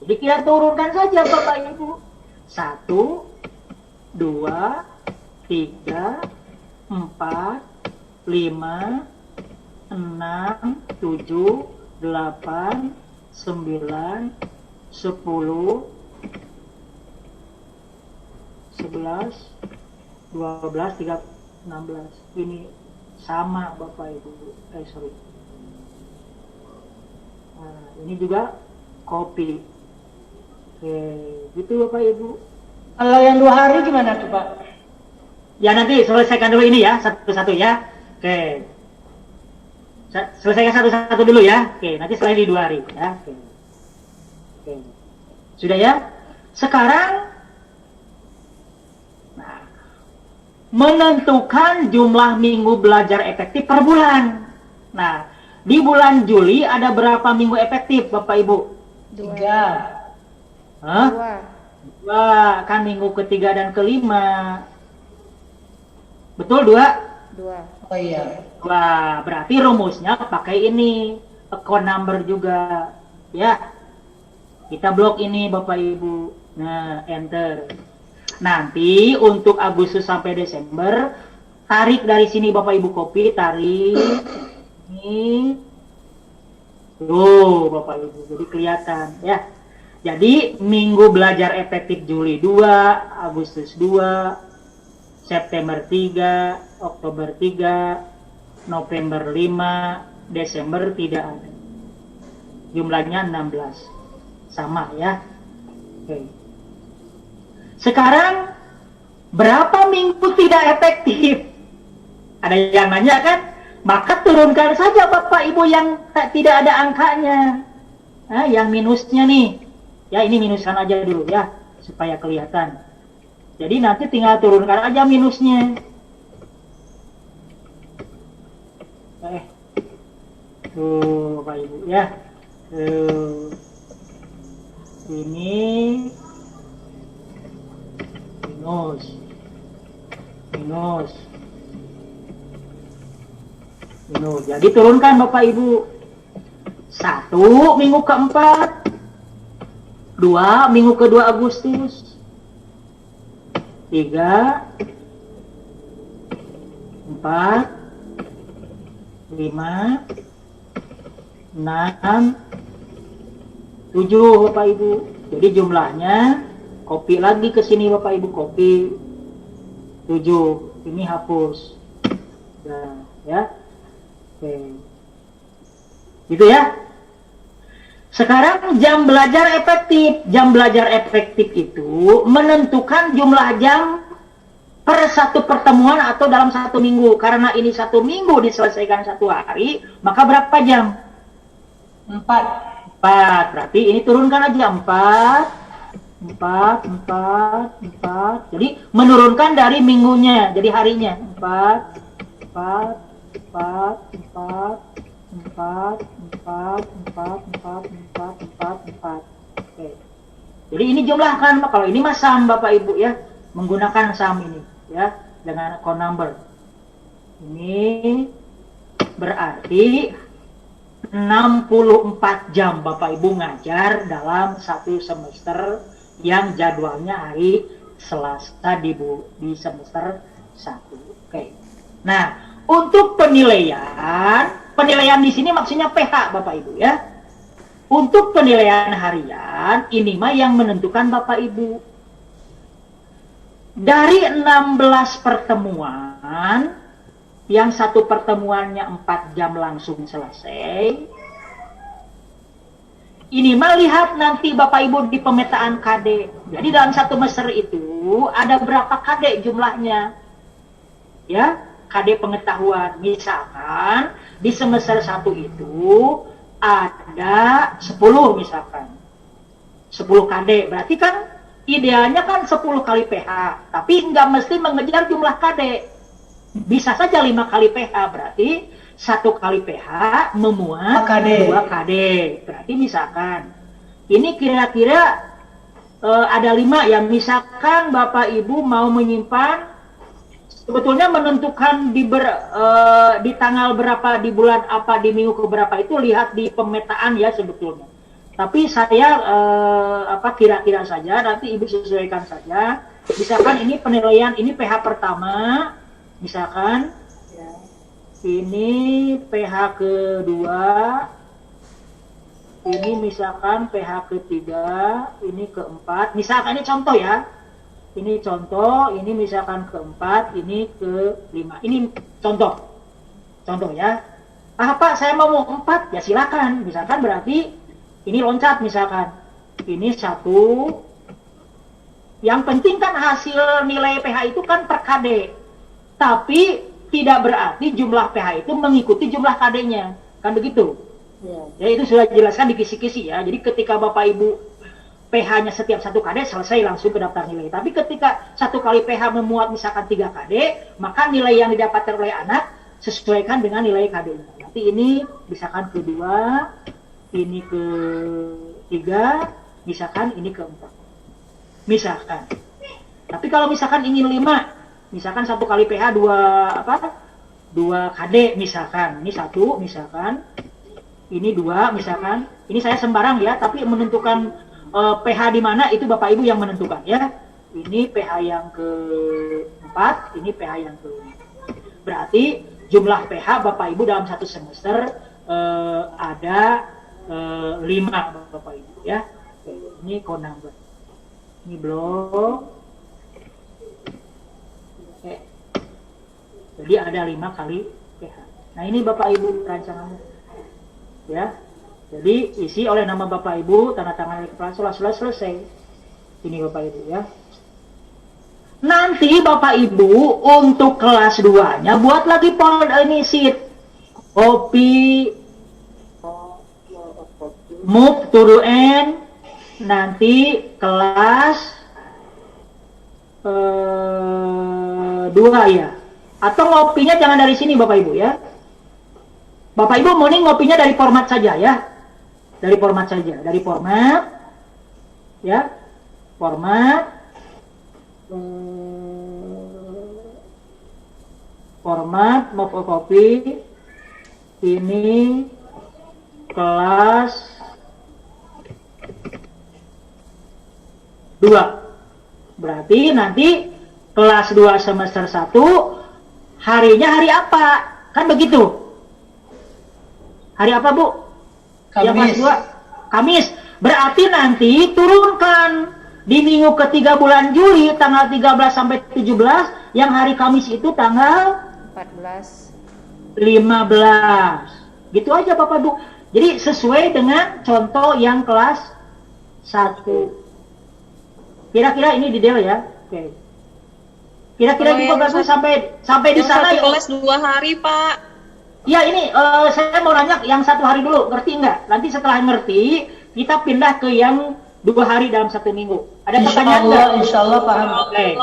Jadi kita turunkan saja Bapak Ibu. 1, 2, 3, 4, 5, 6, 7, 8, 9, 10, 11, 12, 13, 16. Ini sama Bapak Ibu. Sorry. Nah, ini juga kopi. Oke, gitu Bapak Ibu. Kalau yang 2 hari gimana tuh Pak? Ya nanti selesaikan dulu ini ya, satu-satu ya. Oke. Selesaikan satu-satu dulu ya. Oke, nanti setelah di 2 hari ya. Oke. Oke. Sudah ya? Sekarang menentukan jumlah minggu belajar efektif per bulan. Nah, di bulan Juli ada berapa minggu efektif, Bapak Ibu? 3. Hah? 2. Kan minggu ketiga dan kelima. Betul 2? 2. Oh iya. Wah, berarti rumusnya pakai ini, account number juga. Ya. Kita blok ini Bapak Ibu. Nah, enter. Nanti untuk Agustus sampai Desember, tarik dari sini Bapak Ibu copy, tarik. Ini. Tuh Bapak Ibu, jadi kelihatan ya. Jadi minggu belajar efektif Juli 2, Agustus 2, September 3, Oktober 3, November 5, Desember tidak ada. Jumlahnya 16. Sama ya. Oke. Sekarang berapa minggu tidak efektif? Ada yang nanya kan? Maka turunkan saja Bapak Ibu yang tidak ada angkanya. Nah, yang minusnya nih. Ya ini minuskan aja dulu ya, supaya kelihatan. Jadi nanti tinggal turunkan aja minusnya. Tuh Bapak Ibu ya. Tuh. Ini minus. Jadi turunkan Bapak Ibu. 1 minggu keempat, 2 minggu kedua Agustus, 3, 4, 5, 6, 7 Bapak Ibu. Jadi jumlahnya copy lagi ke sini Bapak Ibu, copy 7. Ini hapus. Nah, ya. Oke. Gitu ya. Sekarang jam belajar efektif. Jam belajar efektif itu menentukan jumlah jam per satu pertemuan atau dalam 1 minggu. Karena ini 1 minggu diselesaikan 1 hari, maka berapa jam? 4. Berarti ini turunkan aja 4. Jadi menurunkan dari minggunya, jadi harinya 4. Oke. Jadi ini jumlahkan, kalau ini mah sum Bapak Ibu ya, menggunakan sum ini ya dengan account number. Ini berarti 64 jam Bapak Ibu ngajar dalam 1 semester yang jadwalnya hari Selasa di semester 1. Oke. Nah, untuk penilaian di sini maksudnya PH Bapak Ibu ya. Untuk penilaian harian, ini mah yang menentukan Bapak Ibu. Dari 16 pertemuan, yang 1 pertemuannya 4 jam langsung selesai, Ini melihat nanti Bapak Ibu di pemetaan KD. Jadi dalam satu semester itu ada berapa KD jumlahnya? Ya, KD pengetahuan. Misalkan di semester 1 itu ada 10 misalkan. 10 KD. Berarti kan idealnya kan 10 kali PH. Tapi nggak mesti mengejar jumlah KD. Bisa saja 5 kali PH. Berarti 1 kali PH memuat 2 KD. Berarti misalkan ini kira-kira ada 5 yang misalkan Bapak Ibu mau menyimpan, sebetulnya menentukan di tanggal berapa, di bulan apa, di minggu keberapa itu lihat di pemetaan ya sebetulnya. Tapi saya kira-kira saja, nanti Ibu sesuaikan saja. Misalkan ini penilaian, ini PH pertama, misalkan ini PH kedua, ini misalkan PH ketiga, ini keempat, misalkan ini contoh ya, ini contoh, ini misalkan keempat, ini kelima, ini contoh ya. Pak saya mau 4, ya silakan, misalkan berarti ini loncat misalkan, ini 1, yang penting kan hasil nilai PH itu kan per KD, tapi tidak berarti jumlah PH itu mengikuti jumlah KD-nya, kan begitu? Ya itu sudah dijelaskan di kisi-kisi ya. Jadi ketika Bapak Ibu PH-nya setiap 1 KD selesai langsung ke daftar nilai. Tapi ketika 1 kali PH memuat misalkan 3 KD, maka nilai yang didapatkan oleh anak sesuaikan dengan nilai KD-nya. Nanti ini misalkan kedua, ini ketiga, misalkan ini keempat. Misalkan. Tapi kalau misalkan ingin 5, misalkan 1 kali PH 2 KD misalkan, ini 1 misalkan, ini 2 misalkan, ini saya sembarang ya, tapi menentukan PH di mana itu Bapak Ibu yang menentukan ya. Ini PH yang ke-4, ini PH yang ke-5. Berarti jumlah PH Bapak Ibu dalam 1 semester ada 5 Bapak Ibu ya. Oke, ini code number. Ini blok. Jadi ada 5 kali PH. Nah ini Bapak Ibu rancangannya, ya. Jadi isi oleh nama Bapak Ibu, tanda tangan oleh kepala sekolah, sudah selesai. Ini Bapak Ibu ya. Nanti Bapak Ibu untuk kelas 2-nya buat lagi ini sheet, copy, move to the end. Nanti kelas 2 ya. Atau ngopinya jangan dari sini Bapak Ibu ya. Bapak Ibu mau nih ngopinya dari format saja ya. Dari format saja. Dari format. Ya. Format. Format, mau copy. Ini kelas 2. Berarti nanti kelas 2 semester 1 harinya hari apa? Kan begitu. Hari apa, Bu? Kamis. Yang kelas 2? Kamis. Berarti nanti turunkan di minggu ketiga bulan Juli tanggal 13 sampai 17, yang hari Kamis itu tanggal 14. 15. Gitu aja Bapak Ibu. Jadi sesuai dengan contoh yang kelas 1. Kira-kira ini detail ya. Oke. Kira-kira di Bapak sampai di sana ya. Kelas 2 hari, Pak. Ya ini saya mau nanya yang 1 hari dulu, ngerti nggak? Nanti setelah ngerti, kita pindah ke yang 2 hari dalam 1 minggu. Ada pertanyaan nggak? Insya Allah paham. Oke.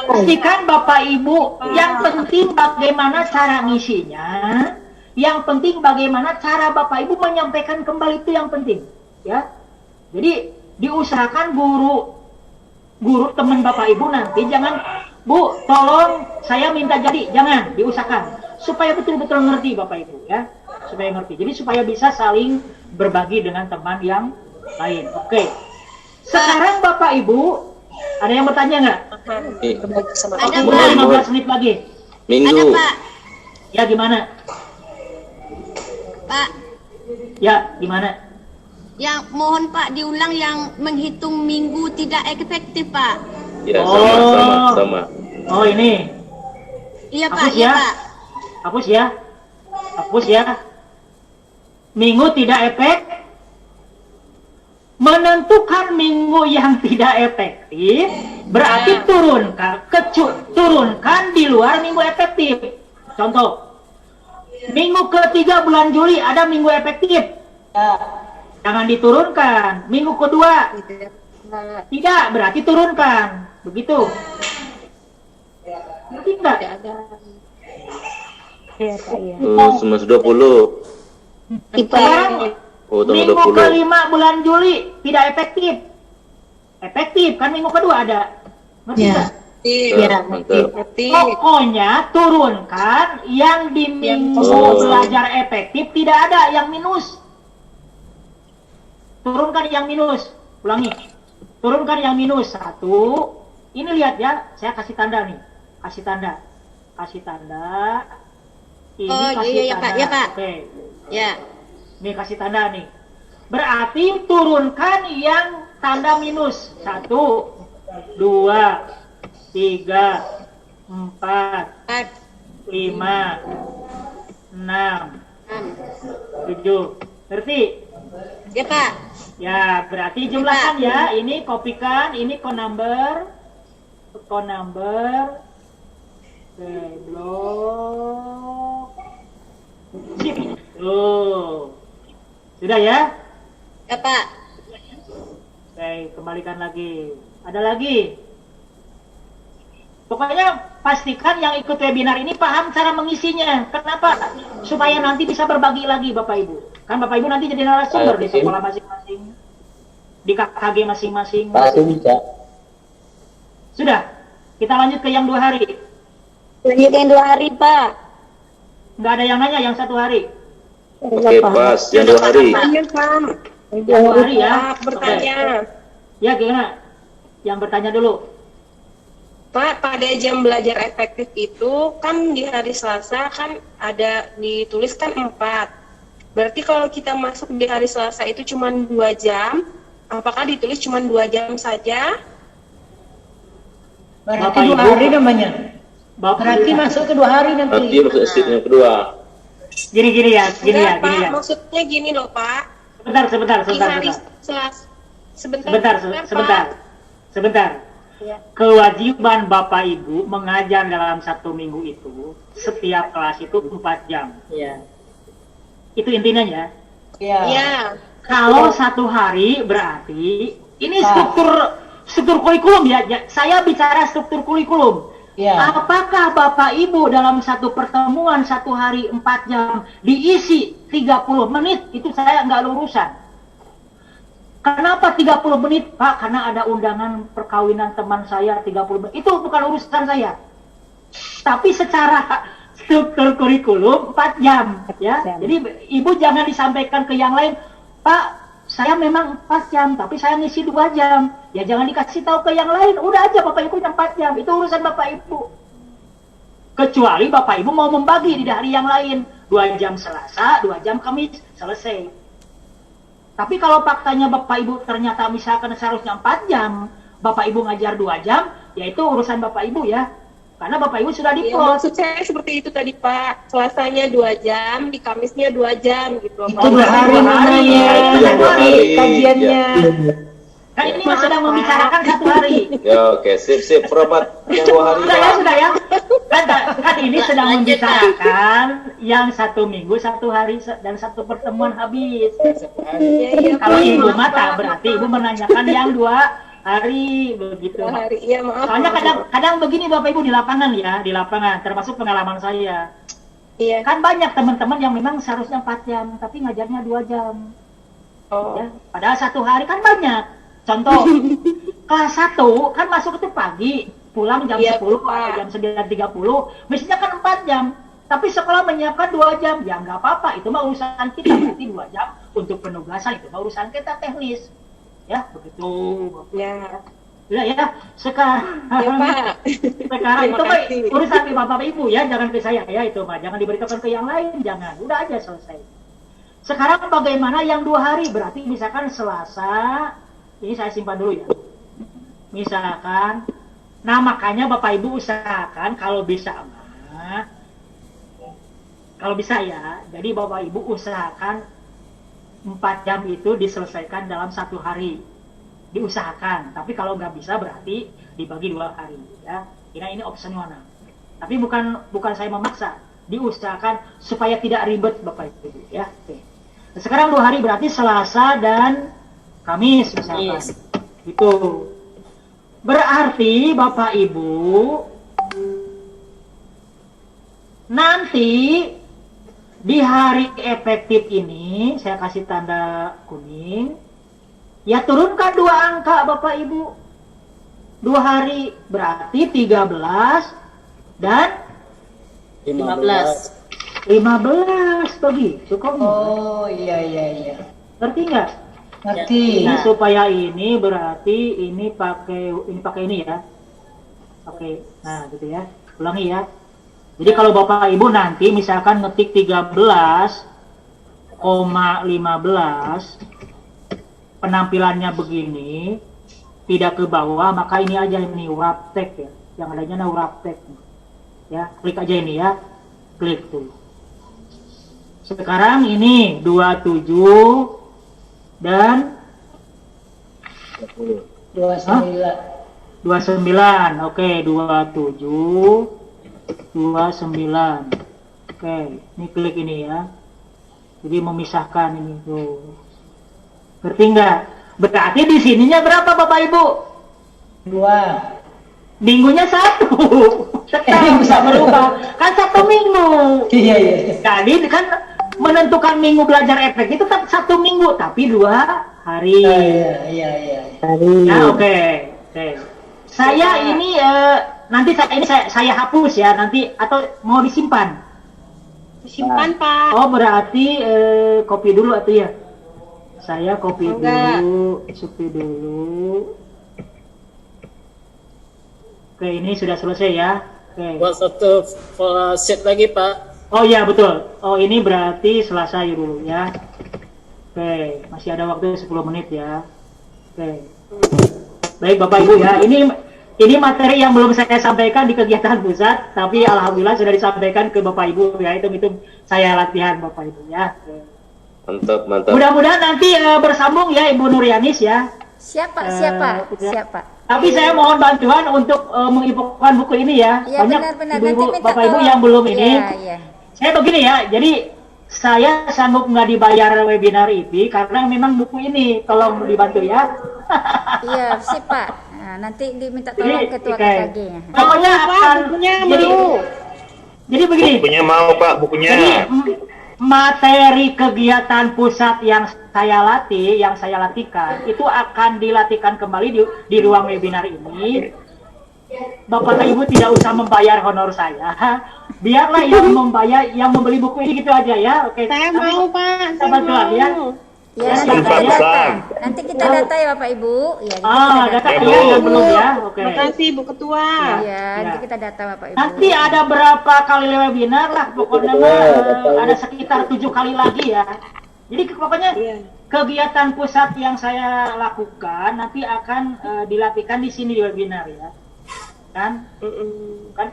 Pastikan Bapak Ibu, yang penting bagaimana cara ngisinya, yang penting bagaimana cara Bapak Ibu menyampaikan kembali, itu yang penting, ya. Jadi diusahakan guru teman Bapak Ibu nanti jangan, Bu, tolong saya minta jadi, jangan, diusahakan supaya betul-betul ngerti Bapak Ibu ya, supaya ngerti. Jadi supaya bisa saling berbagi dengan teman yang lain. Oke. Sekarang Bapak Ibu ada yang bertanya nggak? Ada, Pak. 15 menit lagi. Minggu. Ada, Pak. Ya gimana? Pak, Ya gimana? yang mohon Pak diulang yang menghitung minggu tidak efektif, Pak. Ya, sama. Oh ini. Iya, Pak. Hapus Iya, ya. Pak. Hapus ya. Minggu tidak menentukan minggu yang tidak efektif, berarti turunkan di luar minggu efektif. Contoh, minggu ketiga bulan Juli ada minggu efektif, jangan diturunkan. Minggu kedua tidak, berarti turunkan. Begitu. Ngerti enggak? Semester 20. Sekarang minggu kelima bulan Juli tidak efektif. Efektif kan minggu kedua ada. Ngerti enggak? Pokoknya turunkan yang di minggu belajar efektif tidak ada yang minus. Turunkan yang minus. Ulangi. Turunkan yang minus. 1. Ini lihat ya, saya kasih tanda nih. Kasih tanda. Ini kasih tanda. Pak, ya Pak. Oke. Ya. Ini kasih tanda nih. Berarti turunkan yang tanda minus. 1, 2, 3, 4, 5, 6, 7. Ngerti? Ya Pak. Ya, berarti jumlahkan ya. Ini kopikan, ini code number. Oke, blok. Sip. Tuh. Sudah ya? Ya Pak. Oke, kembalikan lagi. Ada lagi? Pokoknya pastikan yang ikut webinar ini paham cara mengisinya. Kenapa? Supaya nanti bisa berbagi lagi Bapak Ibu. Kan Bapak Ibu nanti jadi narasumber di sekolah masing-masing, di KKG masing-masing. Sudah, kita lanjut ke yang 2 hari. Lanjut yang 2 hari, Pak. Nggak ada yang nanya yang 1 hari. Oke, pas. Yang 2 hari. Yang 2 hari ya. Bertanya. Ya, gimana? Yang bertanya dulu. Pak, pada jam belajar efektif itu kan di hari Selasa kan ada dituliskan 4. Berarti kalau kita masuk di hari Selasa itu cuma 2 jam, apakah ditulis cuma 2 jam saja? Berarti 2 hari namanya. Berarti masuk ke 2 hari nanti. Nanti masuk shift yang kedua. Gini ya. Pak, maksudnya gini loh, Pak. Sebentar. Di hari Selasa. Sebentar. Ya. Kewajiban Bapak Ibu mengajar dalam 1 minggu itu setiap kelas itu 4 jam. Iya. Itu intinya ya. Iya. Kalau 1 hari berarti ini struktur kurikulum ya. Saya bicara struktur kurikulum. Apakah Bapak Ibu dalam 1 pertemuan 1 hari 4 jam diisi 30 menit? Itu saya nggak urusan. Kenapa 30 menit, Pak? Karena ada undangan perkawinan teman saya 30 menit. Itu bukan urusan saya. Tapi secara struktur kurikulum 4 jam, ya. Jadi Ibu jangan disampaikan ke yang lain, Pak, saya memang 4 jam, tapi saya ngisi 2 jam. Ya jangan dikasih tahu ke yang lain. Udah aja Bapak Ibu yang 4 jam. Itu urusan Bapak Ibu. Kecuali Bapak Ibu mau membagi di hari yang lain. 2 jam Selasa, 2 jam Kamis, selesai. Tapi kalau faktanya Bapak Ibu ternyata misalkan seharusnya 4 jam, Bapak Ibu ngajar 2 jam, ya itu urusan Bapak Ibu ya. Karena Bapak Ibu sudah Iya, maksud saya seperti itu tadi Pak. Selasanya 2 jam, di Kamisnya 2 jam gitu. Itu 2 hari namanya. Kajiannya. Kan ini masih sedang membicarakan 1 hari. Ya oke, sip. Format yang 2 hari. Sudah ya. Kan ini sedang membicarakan yang 1 minggu 1 hari dan 1 pertemuan habis. Kalau Ibu mata berarti Ibu menanyakan yang 2 hari begitu. 2 hari, iya maaf. Soalnya kadang begini Bapak Ibu di lapangan termasuk pengalaman saya. Iya. Kan banyak teman-teman yang memang seharusnya 4 jam tapi ngajarnya 2 jam. Ya, padahal 1 hari kan banyak. Contoh, kelas 1 kan masuk itu pagi, pulang jam 10 atau jam 9.30, mestinya kan 4 jam. Tapi sekolah menyiapkan 2 jam, ya nggak apa-apa, itu mah urusan kita, berarti 2 jam untuk penugasan, itu mah urusan kita teknis. Ya, begitu. Ya. Ya, sekarang. Ya, Pak. Sekarang itu mah urusan ke Bapak Ibu ya, jangan ke saya ya, itu mah. Jangan diberitakan ke yang lain, jangan. Udah aja selesai. Sekarang bagaimana yang 2 hari? Berarti misalkan Selasa, ini saya simpan dulu ya. Misalkan, nah makanya Bapak Ibu usahakan kalau bisa kalau bisa ya, jadi Bapak Ibu usahakan 4 jam itu diselesaikan dalam 1 hari. Diusahakan, tapi kalau nggak bisa berarti dibagi 2 hari ya. Ini opsional. Tapi bukan saya memaksa, diusahakan supaya tidak ribet Bapak Ibu ya. Oke. Nah, sekarang 2 hari berarti Selasa dan Kamis misalkan. Itu berarti Bapak Ibu nanti di hari efektif ini saya kasih tanda kuning. Ya turunkan 2 angka Bapak Ibu. 2 hari berarti 13 dan 15. 15 begitu kok. Oh iya. Ngerti nggak? Ngerti. Nah, supaya ini berarti ini pakai ini ya. Oke. Nah, gitu ya. Ulangi ya. Jadi kalau Bapak Ibu nanti misalkan ngetik 13,15 penampilannya begini, tidak ke bawah, maka ini aja ini Wraptek ya. Yang adanya Wraptek. Ya, klik aja ini ya. Klik tuh. Sekarang ini 27 dan 29. Oke, 27 29. Oke, ini klik ini ya. Jadi memisahkan ini tuh. Ngerti nggak? Berarti di sininya berapa Bapak Ibu? 2. Minggunya 1. Tetap bisa berubah. Kan 1 minggu. Iya. Jadi kan menentukan minggu belajar efek itu tetap 1 minggu, tapi 2 hari. Iya. Nah, oke. Saya ini nanti saya hapus ya nanti atau mau disimpan? Simpan Pak. Oh berarti copy dulu atau ya? Saya copy dulu. Oke, ini sudah selesai ya. Oke. Buat satu sheet lagi Pak. Oh iya betul. Oh ini berarti selesai dulu ya. Oke, masih ada waktu 10 menit ya. Oke. Baik Bapak Ibu ya. Ini materi yang belum saya sampaikan di kegiatan pusat, tapi alhamdulillah sudah disampaikan ke Bapak Ibu ya. Itu saya latihan Bapak Ibu ya. Oke. Mantap. Mudah-mudahan nanti bersambung ya Ibu Nurianis ya. Siapa? Tapi saya mohon bantuan untuk menginfokan buku ini ya. Iya, Banyak benar. ibu-ibu, Nanti minta Bapak-Ibu tolong. yang belum ini. Iya. Saya begini ya, jadi saya sanggup nggak dibayar webinar ini karena memang buku ini tolong dibantu ya. Iya, sip Pak. Nah, nanti diminta tolong ketua KKG-nya. Pokoknya akan jadi begini. Bukunya mau Pak, bukunya. Jadi materi kegiatan pusat yang saya latihkan itu akan dilatihkan kembali di ruang webinar ini. Bapak Ibu tidak usah membayar honor saya. Biarlah yang membayar, yang membeli buku ini gitu aja ya. Oke. Saya mau Pak. Saya bantuan ya. Ya, nanti kita data ya Bapak Ibu. Ya, data ya, belum ya. Oke. Terima kasih Bu Ketua. Iya, nanti kita data Bapak Ibu. Nanti ada berapa kali webinar lah, pokoknya ada sekitar 7 kali lagi ya. Jadi pokoknya kegiatan pusat yang saya lakukan nanti akan dilatihkan di sini di webinar ya. Kan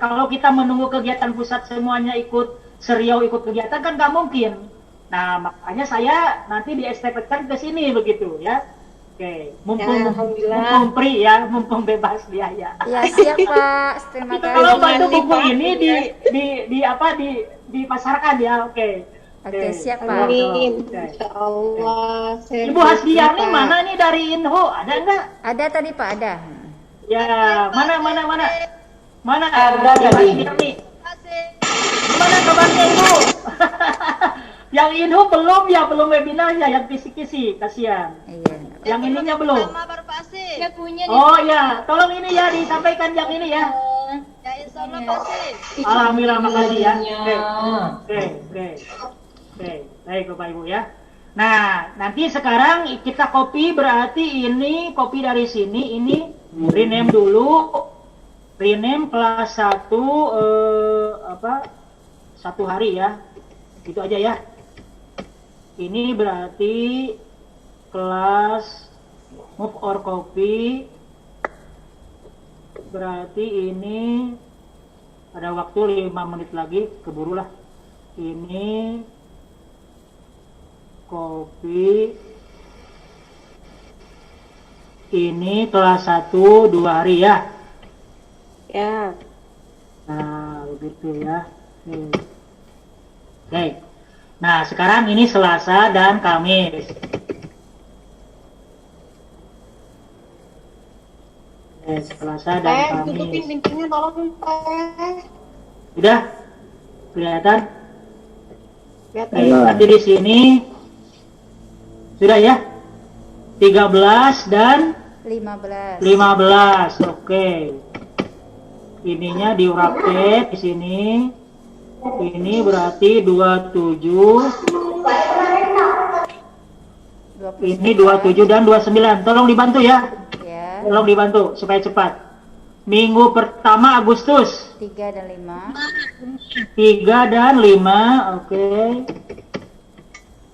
kalau kita menunggu kegiatan pusat semuanya ikut seriau ikut kegiatan kan nggak mungkin. Nah makanya saya nanti di STP-kan ke sini begitu ya. Oke, mumpung free ya, mumpung bebas biaya. Ya siap Pak, terima kasih. Kalau bantu buku ini dipasarkan ya, oke. Oke, siap Pak. Amin. Insyaallah. Ibu Hasbiani mana nih dari Inho? Ada enggak? Ada tadi Pak, ada. Ya, mana? Ada tadi. Gimana kabarnya Ibu? Yang Inho belum webinarnya, yang kisi-kisi, kasihan. Iya. Yang ininya belum. Ya punya Oh ya, tolong ini ya disampaikan yang ini ya. Ya insyaallah pasti. Alhamdulillah makasih ya. Oke. Baik Bapak Ibu ya. Nah, nanti sekarang kita copy berarti ini copy dari sini, ini rename dulu. Rename kelas 1 1 hari ya. Itu aja ya. Ini berarti kelas move or copy. Berarti ini ada waktu 5 menit lagi, keburulah. Ini Kopi. Ini kelas 1 2 hari ya? Ya. Nah, begitu ya. Oke. Nah, sekarang ini Selasa dan Kamis. Selasa dan Kamis. Tutupin pintunya tolong, Pak. Udah? Kelihatan? Kelihatan. Nanti di sini sudah ya? 13 dan 15. 15. Oke. Ininya diurapkan di sini. Ini berarti 27. Ini 27 dan 29. Tolong dibantu ya. Ya. Tolong dibantu supaya cepat. Minggu pertama Agustus. 3 dan 5. 3 dan 5. Oke.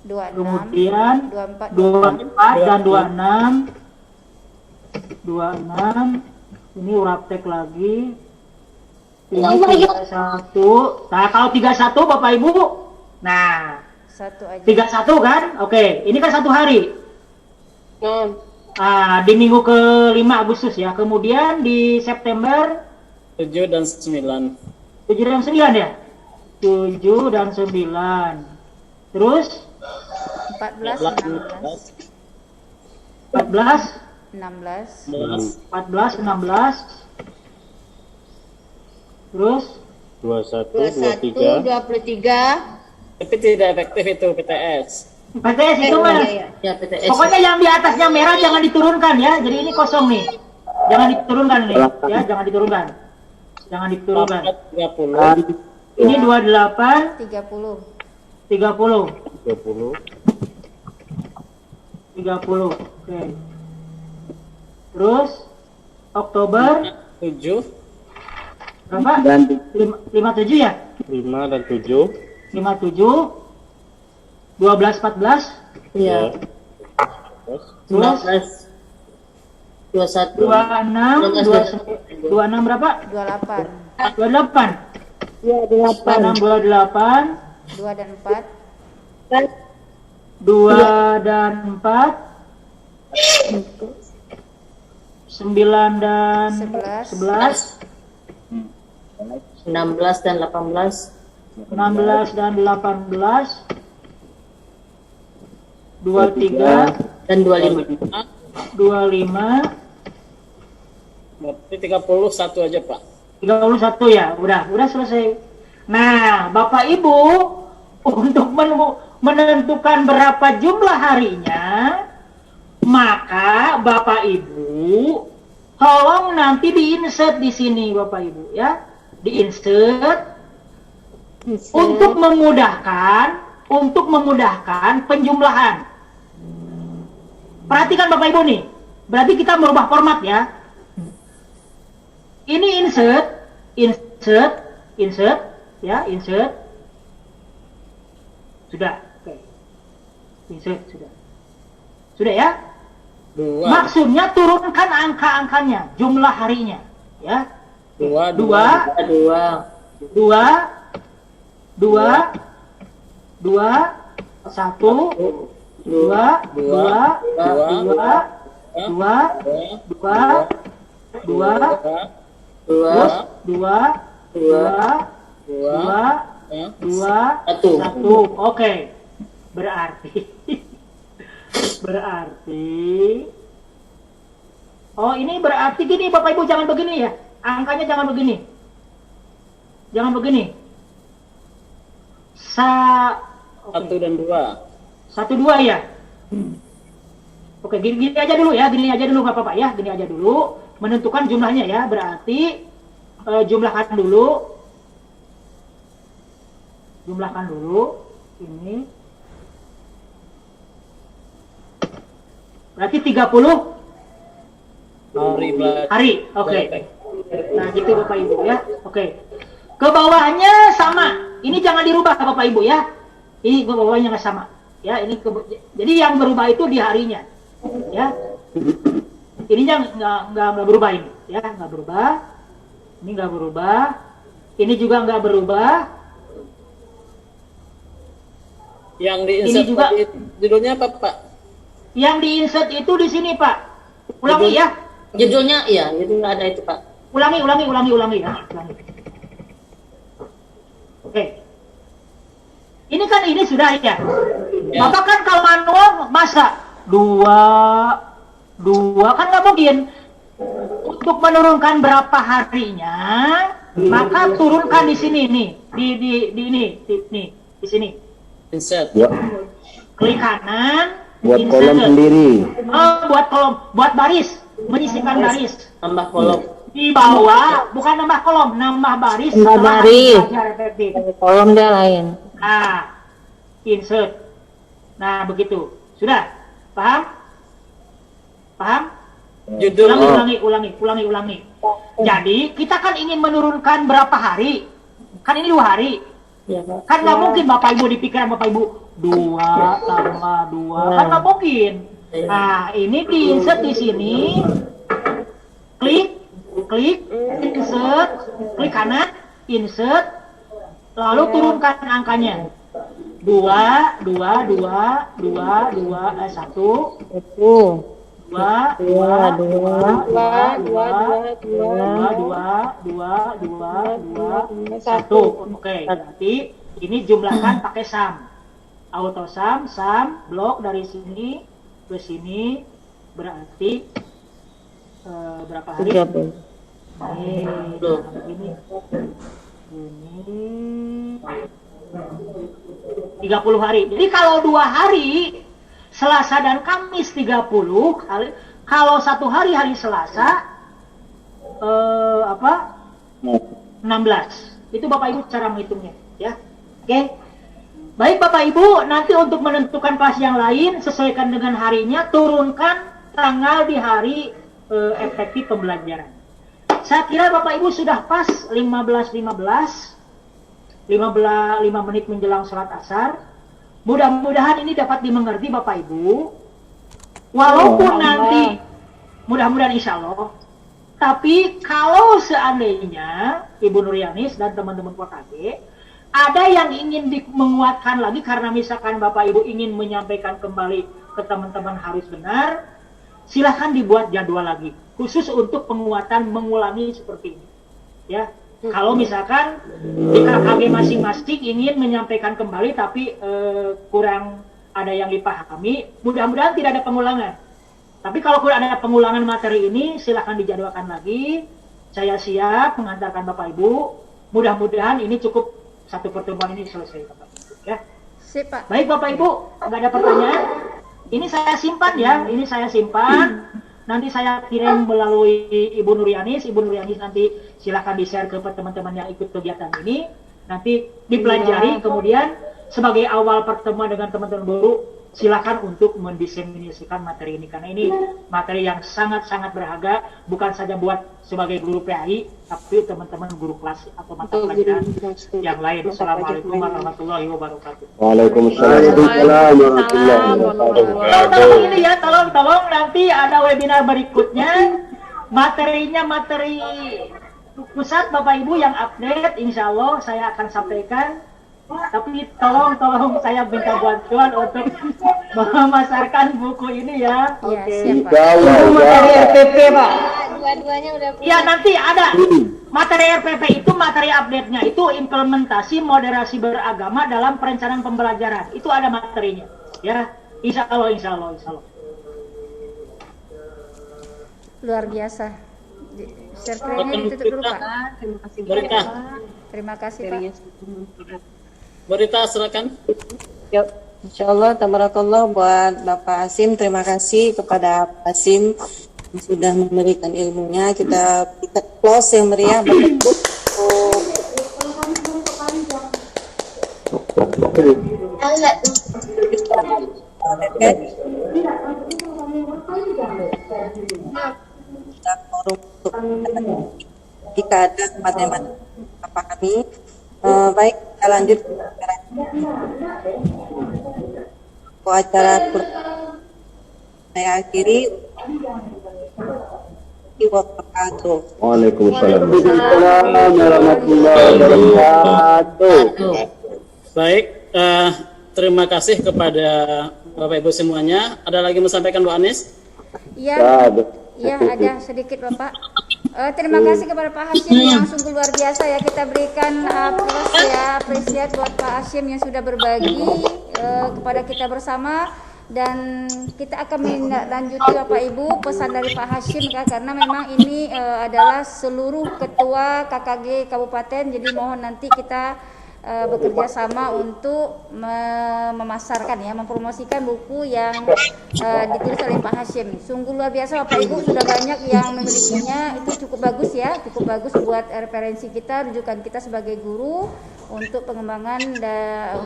26. Kemudian 24 dan 26. 26. Ini uraptek lagi. Ini 31. Nah, kalau 31 Bapak Ibu. Nah, 1 aja. 31 kan? Oke, ini kan 1 hari. Di minggu ke-5 Agustus ya. Kemudian di September 7 dan 9. 7 dan 9 ya? 7 dan 9. Terus 14, 16. 14, 16. 14, 16. Terus 21, 23. Tapi tidak efektif itu PTS. PTS itu Mas. Ya, PTS. Pokoknya yang di atasnya merah jangan diturunkan ya. Jadi ini kosong nih. Jangan diturunkan nih. Ya, jangan diturunkan. Jangan diturunkan. 30. Ini 28, 30. 30. 30. 30. Oke. Terus Oktober 7. berapa? 57 ya? 5 dan 7. 57. 12, 14. Iya. Terus 21. 26 berapa? 28. 28. Ya, 26, 28. 2 dan 4. 2 dan 4. 9 dan 11. 16 dan 18. 16 dan 18. 23 dan 25. 25. Berarti 31 aja, Pak. 31 ya, udah selesai. Nah, Bapak Ibu, untuk menentukan berapa jumlah harinya, maka Bapak Ibu tolong nanti diinsert di sini Bapak Ibu ya, diinsert untuk memudahkan penjumlahan. Perhatikan Bapak Ibu nih, berarti kita merubah format ya. Ini insert, ya, insert. Sudah, oke. Insert, sudah ya. Maksudnya turunkan angka-angkanya, jumlah harinya, ya. 2, 2, 1, 2, 1. Oke. Berarti oh, ini berarti gini Bapak Ibu, jangan begini ya. Angkanya jangan begini. Jangan begini. 1 dan 2. 1, 2 ya. Oke, gini aja dulu ya, gini aja dulu nggak apa-apa ya, gini aja dulu. Menentukan jumlahnya ya, berarti jumlahkan dulu ini. Berarti 30 hari. Oke. Nah, gitu Bapak Ibu ya. Oke. Ke bawahnya sama. Ini jangan dirubah Bapak Ibu ya. Ini ke bawahnya nggak sama. Ya, ini jadi yang berubah itu di harinya. Ya. Ini nggak berubah ini, ya, nggak berubah. Ini nggak berubah. Ini juga nggak berubah. Yang di Ini insert juga judulnya apa, Pak? yang di insert itu di sini, Pak. Ulangi ya. Judulnya iya, judulnya ada itu, Pak. Ulangi ya. Ulangi. Oke. Ini kan ini sudah ya. Bapak kan kalau manual masa dua kan nggak mungkin. Untuk menurunkan berapa harinya, maka turunkan di sini nih, di sini. Insert. Klik kanan. Buat insert. kolom sendiri. Oh, buat baris, menyisipkan baris. Tambah kolom. Di bawah, bukan nambah kolom, nambah baris. Nambah setelah baris. belajar efektif. Kolom dia lain. Nah, insert. Nah, begitu. Sudah? Paham? Judul. Ulangi. Jadi, kita kan ingin menurunkan berapa hari? Kan ini 2 hari. Kan nggak mungkin Bapak Ibu dipikiran Bapak Ibu 2 tambah 2. Kan nggak mungkin. Nah, ini di insert di sini. Klik, insert, klik kanan, insert, lalu turunkan angkanya. 2, 1, 1. Oke, berarti ini jumlahkan pakai sum. Auto sum, blok dari sini ke sini berarti berapa hari? 30 hari. Jadi kalau 2 hari, Selasa dan Kamis 30 hari, kalau 1 hari Selasa 16. Itu Bapak Ibu cara menghitungnya, ya. Oke. Baik Bapak Ibu, nanti untuk menentukan kelas yang lain sesuaikan dengan harinya, turunkan tanggal di hari efektif pembelajaran. Saya kira Bapak Ibu sudah pas 15 menit menjelang sholat asar. Mudah-mudahan ini dapat dimengerti Bapak Ibu. Walaupun nanti, mudah-mudahan insya Allah. Tapi kalau seandainya Ibu Nuryanis dan teman-teman KKG ada yang ingin menguatkan lagi karena misalkan Bapak Ibu ingin menyampaikan kembali ke teman-teman harus benar, silahkan dibuat jadwal lagi. Khusus untuk penguatan mengulangi seperti ini. Ya. Kalau misalkan di KKG masing-masing ingin menyampaikan kembali tapi kurang ada yang dipahami, mudah-mudahan tidak ada pengulangan. Tapi kalau kurang ada pengulangan materi ini, silahkan dijadwalkan lagi. Saya siap mengantarkan Bapak Ibu. Mudah-mudahan ini cukup satu pertemuan ini selesai, Bapak Ibu. Ya. Sip, Pak. Baik Bapak Ibu, nggak ada pertanyaan. Ini saya simpan ya, ini saya simpan. Nanti saya kirim melalui Ibu Nuryanis. Ibu Nuryanis nanti silahkan di-share ke teman-teman yang ikut kegiatan ini. Nanti dipelajari, kemudian sebagai awal pertemuan dengan teman-teman guru, silahkan untuk mendiseminasikan materi ini. Karena ini materi yang sangat-sangat berharga, bukan saja buat sebagai guru PAI, tapi teman-teman guru kelas atau mata pelajaran yang lain. Assalamualaikum warahmatullahi wabarakatuh. Waalaikumsalam warahmatullahi wabarakatuh. Tolong ini ya, tolong nanti ada webinar berikutnya. Materinya materi pusat Bapak Ibu yang update, insya Allah saya akan sampaikan. Tapi tolong saya minta bantuan untuk memasarkan buku ini ya. Oke. Materi RPP, Pak. Dua-duanya udah. Ya nanti ada materi RPP itu materi update-nya itu implementasi moderasi beragama dalam perencanaan pembelajaran. Itu ada materinya. Ya, insya Allah. Luar biasa. Share-nya ditutup dulu, Pak. Terima kasih. Terima kasih, Pak. Berita silakan. Yuk, insya Allah, tabarakallah buat Bapak Hasim. Terima kasih kepada Pak Hasim yang sudah memberikan ilmunya. Kita close yang meriah. Jika ada materi apa kami, baik kita lanjut ke acara saya akhiri. Waalaikumsalam warahmatullahi wabarakatuh. Baik, terima kasih kepada Bapak Ibu semuanya. Ada lagi mau sampaikan Bu Anis? Iya, iya ada sedikit Bapak. Terima kasih kepada Pak Hashim yang sungguh luar biasa ya, kita berikan apresiat buat Pak Hashim yang sudah berbagi kepada kita bersama, dan kita akan menindaklanjuti Bapak Ibu pesan dari Pak Hashim karena memang ini adalah seluruh ketua KKG Kabupaten, jadi mohon nanti kita bekerja sama untuk memasarkan ya, mempromosikan buku yang ditulis oleh Pak Hashim. Sungguh luar biasa Bapak Ibu, sudah banyak yang memilikinya, itu cukup bagus ya, cukup bagus buat referensi kita, rujukan kita sebagai guru untuk pengembangan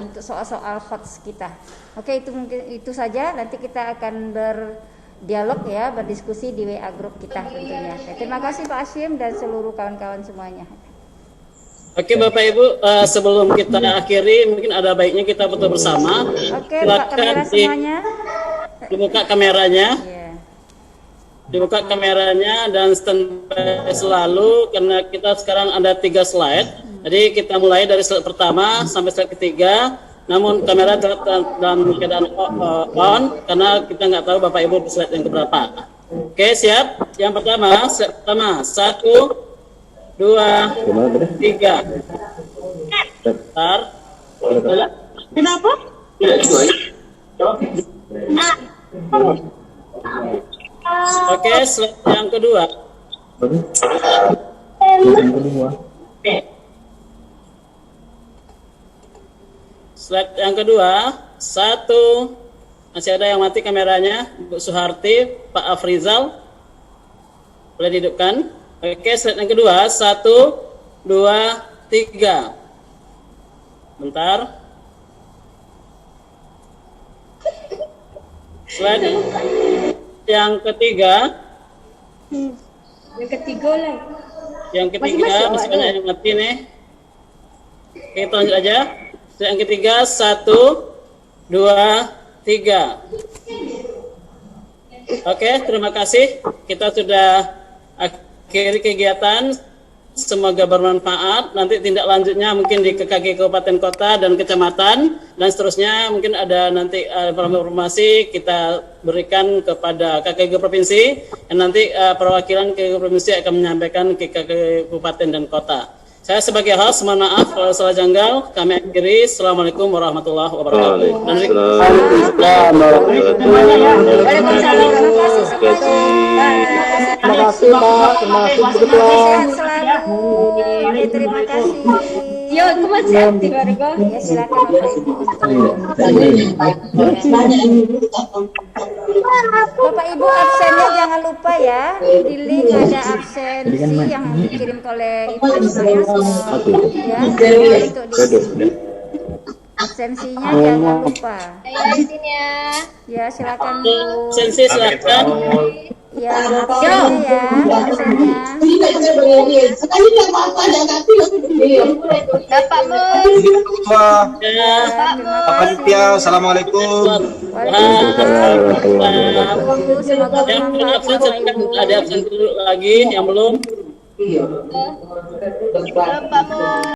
untuk soal-soal HOTS kita. Oke, itu mungkin itu saja, nanti kita akan berdialog ya, berdiskusi di WA grup kita tentunya. Terima kasih Pak Hashim dan seluruh kawan-kawan semuanya. Oke Bapak Ibu, sebelum kita akhiri mungkin ada baiknya kita foto bersama. Oke, buka kamera semuanya. Dibuka kameranya. Dibuka kameranya dan standby selalu karena kita sekarang ada 3 slide. Jadi kita mulai dari slide pertama sampai slide ketiga. Namun kamera dalam keadaan on karena kita nggak tahu Bapak Ibu di slide yang keberapa. Oke, siap? Yang pertama, slide pertama, 1, 2, 3. Bentar. Kenapa? Oke, slide yang kedua. Slide yang kedua, 1. Masih ada yang mati kameranya, Bu Suharti, Pak Afrizal. Boleh dihidupkan. Oke, slide yang kedua, 1, 2, 3. Bentar. Slide yang ketiga. Yang ketiga lah. Yang ketiga, masih banyak yang mati nih. Oke, kita lanjut aja. Slide yang ketiga, 1, 2, 3. Oke, terima kasih. Kita sudah akhiri kegiatan, semoga bermanfaat. Nanti tindak lanjutnya mungkin di KKG Kabupaten Kota dan Kecamatan dan seterusnya, mungkin ada nanti informasi kita berikan kepada KKG Provinsi dan nanti perwakilan KKG Provinsi akan menyampaikan ke KKG Kabupaten dan Kota. Saya sebagai host, mohon maaf kalau salah janggal. Kami akhiri. Assalamualaikum warahmatullahi wabarakatuh. Terima kasih Pak, terima kasih Ketua. Terima kasih. Yo, itu masih aktif warga. Ya silakan Bapak Ibu absennya jangan lupa ya, di link ada absensi yang dikirim oleh Ibu Ismail ya, untuk absensinya jangan lupa. Ya silakan Bu. Absensi silakan. Ya, absennya ya, absennya. Bapak Mun. Panitia, assalamualaikum. Ada absen dulu lagi yang belum. Bapak Mun.